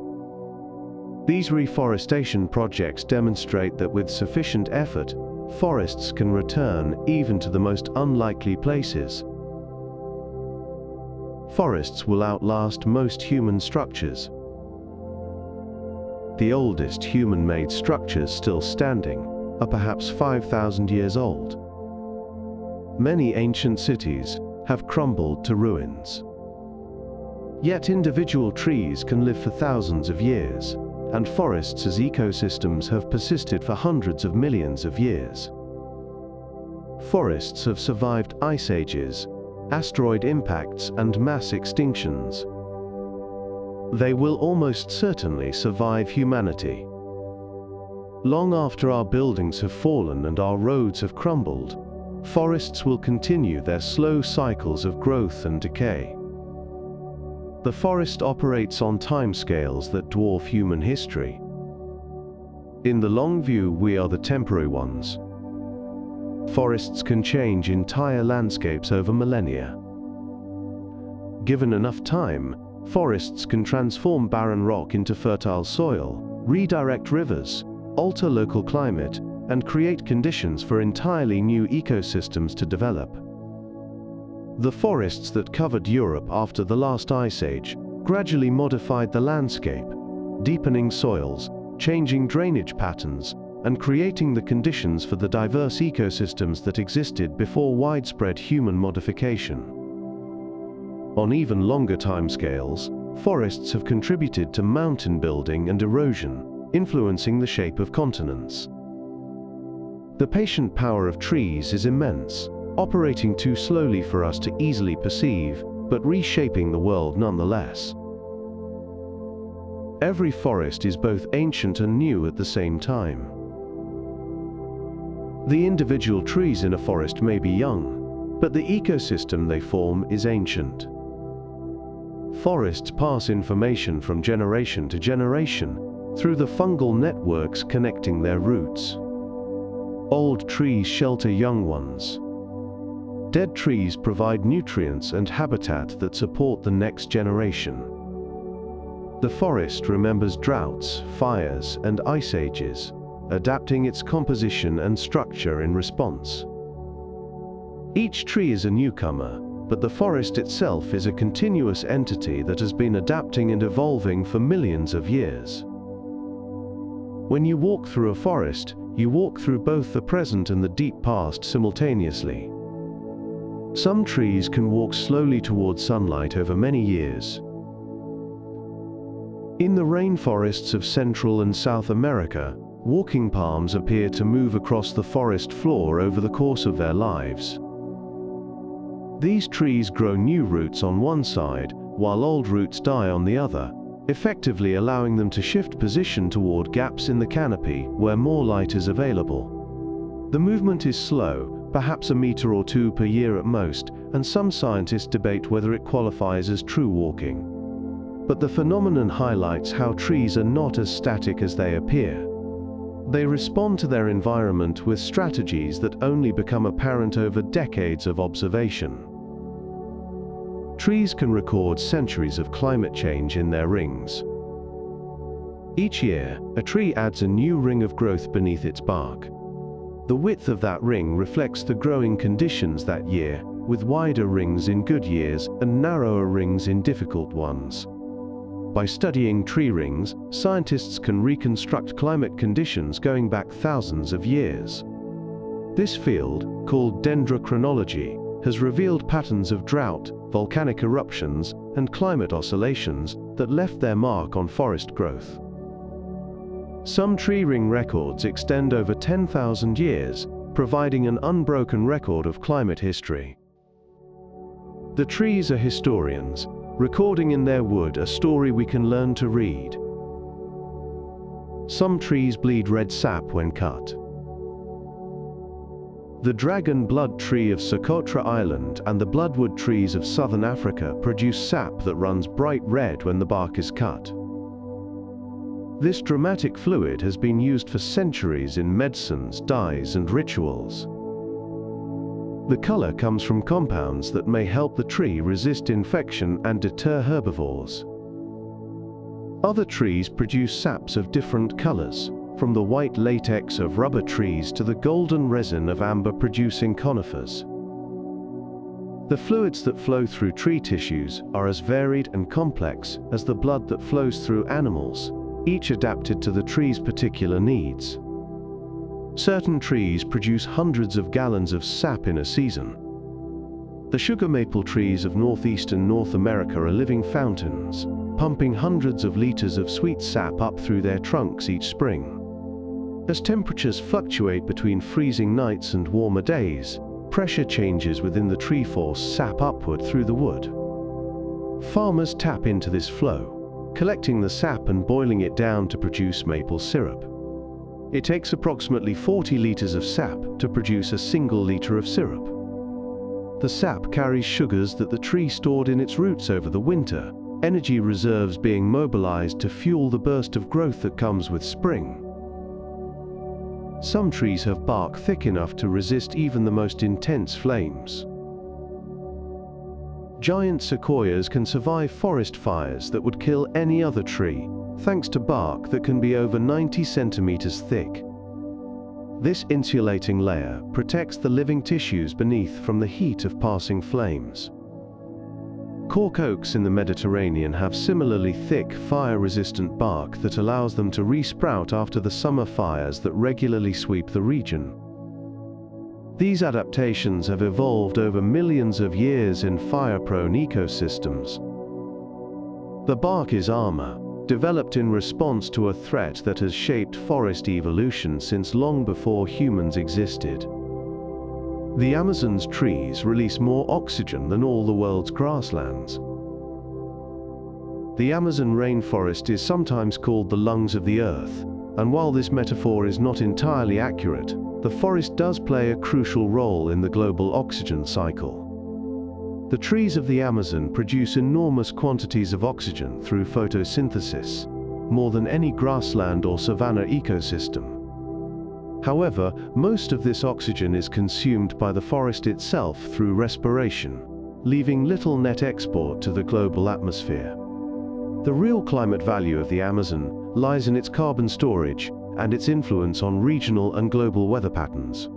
These reforestation projects demonstrate that with sufficient effort, forests can return even to the most unlikely places. Forests will outlast most human structures. The oldest human-made structures still standing are perhaps 5,000 years old. Many ancient cities have crumbled to ruins. Yet individual trees can live for thousands of years, and forests as ecosystems have persisted for hundreds of millions of years. Forests have survived ice ages, asteroid impacts, and mass extinctions. They will almost certainly survive humanity. Long after our buildings have fallen and our roads have crumbled, forests will continue their slow cycles of growth and decay. The forest operates on timescales that dwarf human history. In the long view, we are the temporary ones. Forests can change entire landscapes over millennia. Given enough time, forests can transform barren rock into fertile soil, redirect rivers, alter local climate, and create conditions for entirely new ecosystems to develop. The forests that covered Europe after the last ice age gradually modified the landscape, deepening soils, changing drainage patterns, and creating the conditions for the diverse ecosystems that existed before widespread human modification. On even longer timescales, forests have contributed to mountain building and erosion, influencing the shape of continents. The patient power of trees is immense, operating too slowly for us to easily perceive, but reshaping the world nonetheless. Every forest is both ancient and new at the same time. The individual trees in a forest may be young, but the ecosystem they form is ancient. Forests pass information from generation to generation through the fungal networks connecting their roots. Old trees shelter young ones. Dead trees provide nutrients and habitat that support the next generation. The forest remembers droughts, fires, and ice ages, adapting its composition and structure in response. Each tree is a newcomer, but the forest itself is a continuous entity that has been adapting and evolving for millions of years. When you walk through a forest, you walk through both the present and the deep past simultaneously. Some trees can walk slowly towards sunlight over many years. In the rainforests of Central and South America, walking palms appear to move across the forest floor over the course of their lives. These trees grow new roots on one side, while old roots die on the other, effectively allowing them to shift position toward gaps in the canopy where more light is available. The movement is slow, perhaps a meter or two per year at most, and some scientists debate whether it qualifies as true walking. But the phenomenon highlights how trees are not as static as they appear. They respond to their environment with strategies that only become apparent over decades of observation. Trees can record centuries of climate change in their rings. Each year, a tree adds a new ring of growth beneath its bark. The width of that ring reflects the growing conditions that year, with wider rings in good years and narrower rings in difficult ones. By studying tree rings, scientists can reconstruct climate conditions going back thousands of years. This field, called dendrochronology, has revealed patterns of drought, volcanic eruptions, and climate oscillations that left their mark on forest growth. Some tree ring records extend over 10,000 years, providing an unbroken record of climate history. The trees are historians, recording in their wood a story we can learn to read. Some trees bleed red sap when cut. The dragon blood tree of Socotra Island and the bloodwood trees of southern Africa produce sap that runs bright red when the bark is cut. This dramatic fluid has been used for centuries in medicines, dyes, and rituals. The color comes from compounds that may help the tree resist infection and deter herbivores. Other trees produce saps of different colors, from the white latex of rubber trees to the golden resin of amber-producing conifers. The fluids that flow through tree tissues are as varied and complex as the blood that flows through animals, each adapted to the tree's particular needs. Certain trees produce hundreds of gallons of sap in a season. The sugar maple trees of northeastern North America are living fountains, pumping hundreds of liters of sweet sap up through their trunks each spring. As temperatures fluctuate between freezing nights and warmer days, pressure changes within the tree force sap upward through the wood. Farmers tap into this flow, collecting the sap and boiling it down to produce maple syrup. It takes approximately 40 liters of sap to produce a single liter of syrup. The sap carries sugars that the tree stored in its roots over the winter, energy reserves being mobilized to fuel the burst of growth that comes with spring. Some trees have bark thick enough to resist even the most intense flames. Giant sequoias can survive forest fires that would kill any other tree, thanks to bark that can be over 90 centimeters thick. This insulating layer protects the living tissues beneath from the heat of passing flames. Cork oaks in the Mediterranean have similarly thick, fire-resistant bark that allows them to re-sprout after the summer fires that regularly sweep the region. These adaptations have evolved over millions of years in fire-prone ecosystems. The bark is armor, developed in response to a threat that has shaped forest evolution since long before humans existed. The Amazon's trees release more oxygen than all the world's grasslands. The Amazon rainforest is sometimes called the lungs of the earth, and while this metaphor is not entirely accurate, the forest does play a crucial role in the global oxygen cycle. The trees of the Amazon produce enormous quantities of oxygen through photosynthesis, more than any grassland or savanna ecosystem. However, most of this oxygen is consumed by the forest itself through respiration, leaving little net export to the global atmosphere. The real climate value of the Amazon lies in its carbon storage and its influence on regional and global weather patterns.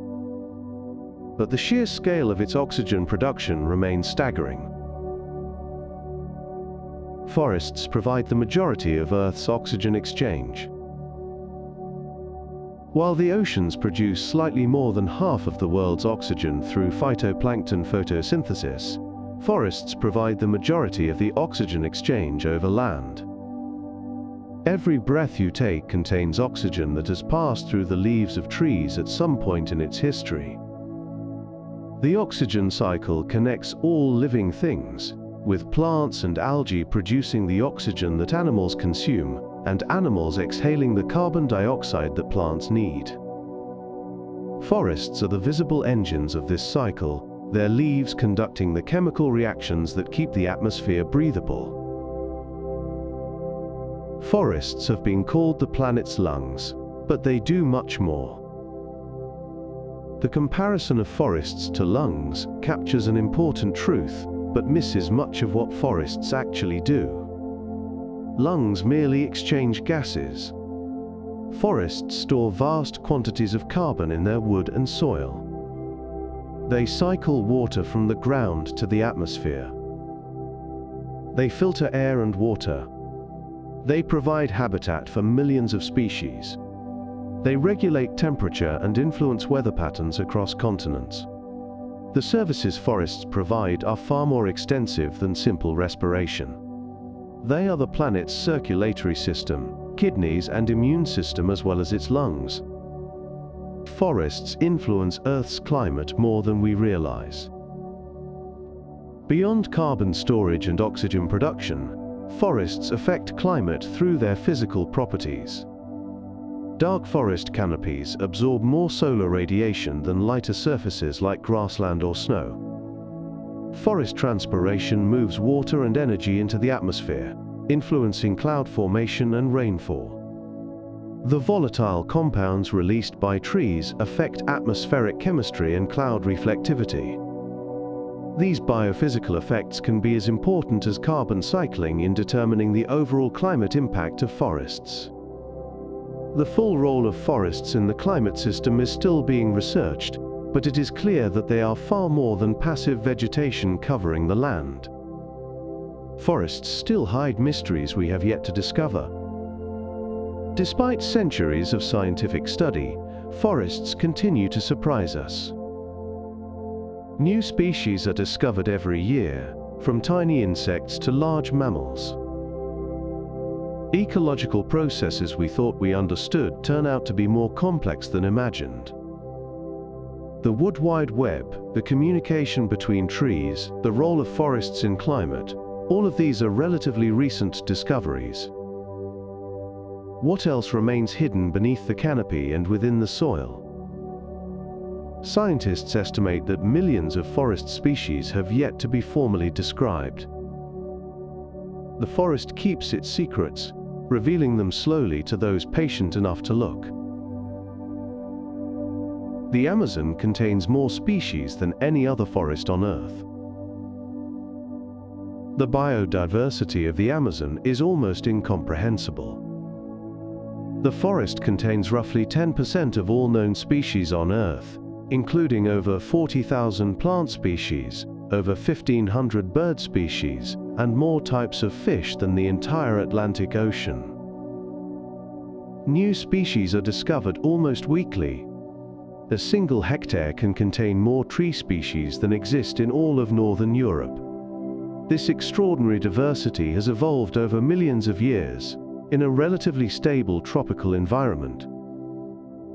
But the sheer scale of its oxygen production remains staggering. Forests provide the majority of Earth's oxygen exchange. While the oceans produce slightly more than half of the world's oxygen through phytoplankton photosynthesis, forests provide the majority of the oxygen exchange over land. Every breath you take contains oxygen that has passed through the leaves of trees at some point in its history. The oxygen cycle connects all living things, with plants and algae producing the oxygen that animals consume, and animals exhaling the carbon dioxide that plants need. Forests are the visible engines of this cycle, their leaves conducting the chemical reactions that keep the atmosphere breathable. Forests have been called the planet's lungs, but they do much more. The comparison of forests to lungs captures an important truth, but misses much of what forests actually do. Lungs merely exchange gases. Forests store vast quantities of carbon in their wood and soil. They cycle water from the ground to the atmosphere. They filter air and water. They provide habitat for millions of species. They regulate temperature and influence weather patterns across continents. The services forests provide are far more extensive than simple respiration. They are the planet's circulatory system, kidneys and immune system as well as its lungs. Forests influence Earth's climate more than we realize. Beyond carbon storage and oxygen production, forests affect climate through their physical properties. Dark forest canopies absorb more solar radiation than lighter surfaces like grassland or snow. Forest transpiration moves water and energy into the atmosphere, influencing cloud formation and rainfall. The volatile compounds released by trees affect atmospheric chemistry and cloud reflectivity. These biophysical effects can be as important as carbon cycling in determining the overall climate impact of forests. The full role of forests in the climate system is still being researched, but it is clear that they are far more than passive vegetation covering the land. Forests still hide mysteries we have yet to discover. Despite centuries of scientific study, forests continue to surprise us. New species are discovered every year, from tiny insects to large mammals. Ecological processes we thought we understood turn out to be more complex than imagined. The Wood Wide Web, the communication between trees, the role of forests in climate, all of these are relatively recent discoveries. What else remains hidden beneath the canopy and within the soil? Scientists estimate that millions of forest species have yet to be formally described. The forest keeps its secrets, revealing them slowly to those patient enough to look. The Amazon contains more species than any other forest on Earth. The biodiversity of the Amazon is almost incomprehensible. The forest contains roughly 10% of all known species on Earth, including over 40,000 plant species, over 1,500 bird species, and more types of fish than the entire Atlantic Ocean. New species are discovered almost weekly. A single hectare can contain more tree species than exist in all of Northern Europe. This extraordinary diversity has evolved over millions of years, in a relatively stable tropical environment.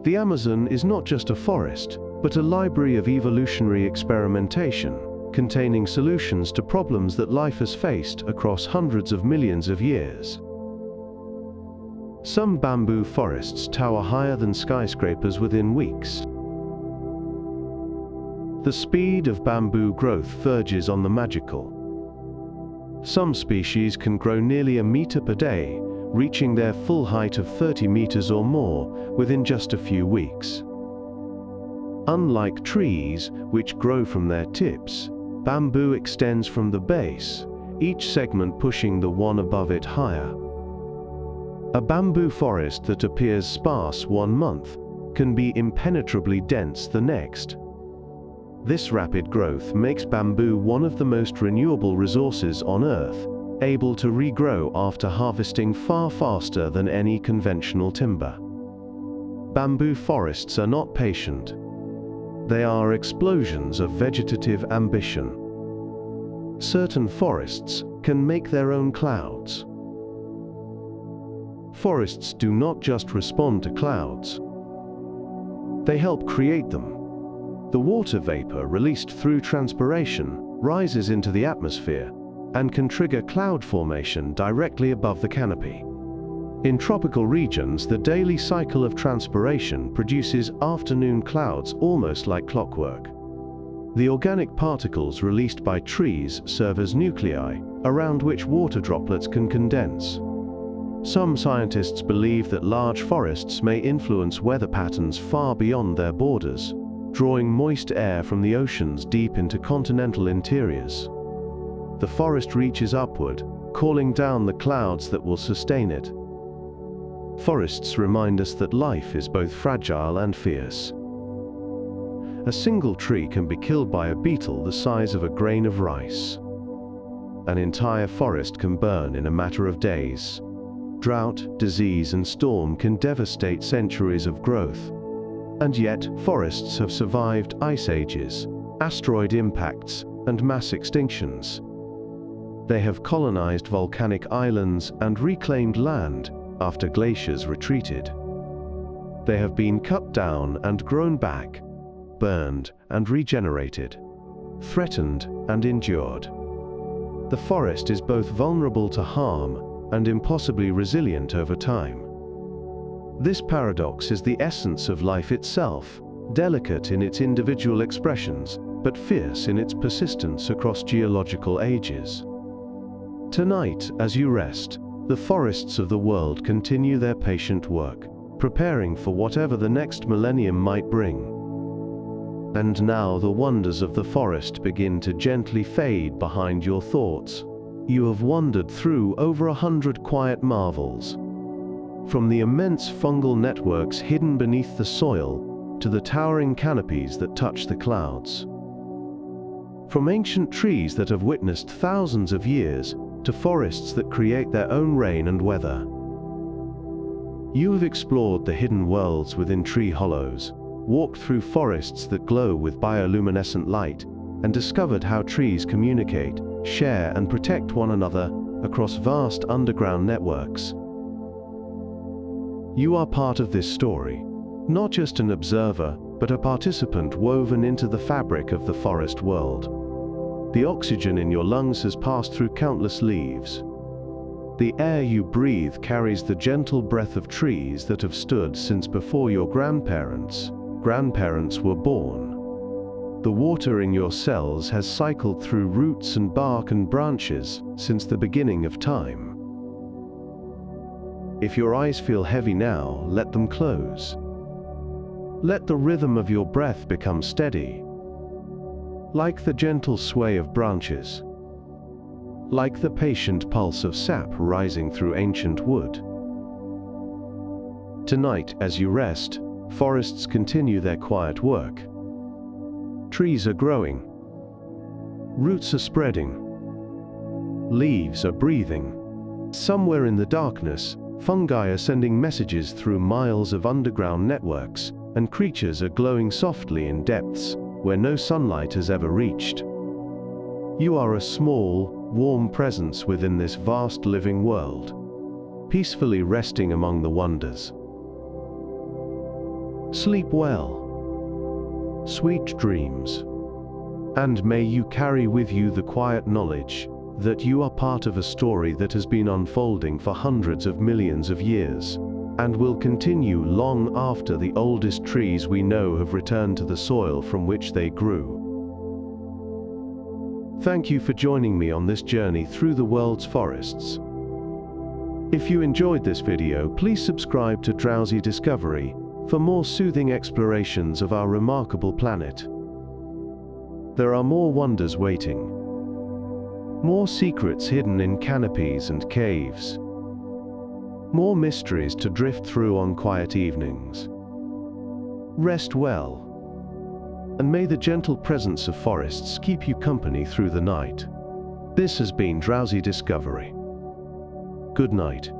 The Amazon is not just a forest, but a library of evolutionary experimentation, containing solutions to problems that life has faced across hundreds of millions of years. Some bamboo forests tower higher than skyscrapers within weeks. The speed of bamboo growth verges on the magical. Some species can grow nearly a meter per day, reaching their full height of 30 meters or more within just a few weeks. Unlike trees, which grow from their tips, bamboo extends from the base, each segment pushing the one above it higher. A bamboo forest that appears sparse one month can be impenetrably dense the next. This rapid growth makes bamboo one of the most renewable resources on Earth, able to regrow after harvesting far faster than any conventional timber. Bamboo forests are not patient. They are explosions of vegetative ambition. Certain forests can make their own clouds. Forests do not just respond to clouds. They help create them. The water vapor released through transpiration rises into the atmosphere and can trigger cloud formation directly above the canopy. In tropical regions, the daily cycle of transpiration produces afternoon clouds almost like clockwork. The organic particles released by trees serve as nuclei, around which water droplets can condense. Some scientists believe that large forests may influence weather patterns far beyond their borders, drawing moist air from the oceans deep into continental interiors. The forest reaches upward, calling down the clouds that will sustain it. Forests remind us that life is both fragile and fierce. A single tree can be killed by a beetle the size of a grain of rice. An entire forest can burn in a matter of days. Drought, disease, and storm can devastate centuries of growth. And yet, forests have survived ice ages, asteroid impacts, and mass extinctions. They have colonized volcanic islands and reclaimed land, after glaciers retreated. They have been cut down and grown back, burned and regenerated, threatened and endured. The forest is both vulnerable to harm and impossibly resilient over time. This paradox is the essence of life itself, delicate in its individual expressions, but fierce in its persistence across geological ages. Tonight, as you rest, the forests of the world continue their patient work, preparing for whatever the next millennium might bring. And now the wonders of the forest begin to gently fade behind your thoughts. You have wandered through over 100 quiet marvels. From the immense fungal networks hidden beneath the soil to the towering canopies that touch the clouds. From ancient trees that have witnessed thousands of years to forests that create their own rain and weather. You have explored the hidden worlds within tree hollows, walked through forests that glow with bioluminescent light, and discovered how trees communicate, share, and protect one another across vast underground networks. You are part of this story, not just an observer, but a participant woven into the fabric of the forest world. The oxygen in your lungs has passed through countless leaves. The air you breathe carries the gentle breath of trees that have stood since before your grandparents were born. The water in your cells has cycled through roots and bark and branches since the beginning of time. If your eyes feel heavy now, let them close. Let the rhythm of your breath become steady, like the gentle sway of branches, like the patient pulse of sap rising through ancient wood. Tonight, as you rest, forests continue their quiet work. Trees are growing. Roots are spreading. Leaves are breathing. Somewhere in the darkness, fungi are sending messages through miles of underground networks, and creatures are glowing softly in depths where no sunlight has ever reached. You are a small, warm presence within this vast living world, peacefully resting among the wonders. Sleep well. Sweet dreams. And may you carry with you the quiet knowledge that you are part of a story that has been unfolding for hundreds of millions of years, and will continue long after the oldest trees we know have returned to the soil from which they grew. Thank you for joining me on this journey through the world's forests. If you enjoyed this video, please subscribe to Drowsy Discovery for more soothing explorations of our remarkable planet. There are more wonders waiting. More secrets hidden in canopies and caves. More mysteries to drift through on quiet evenings. Rest well, and may the gentle presence of forests keep you company through the night. This has been Drowsy Discovery. Good night.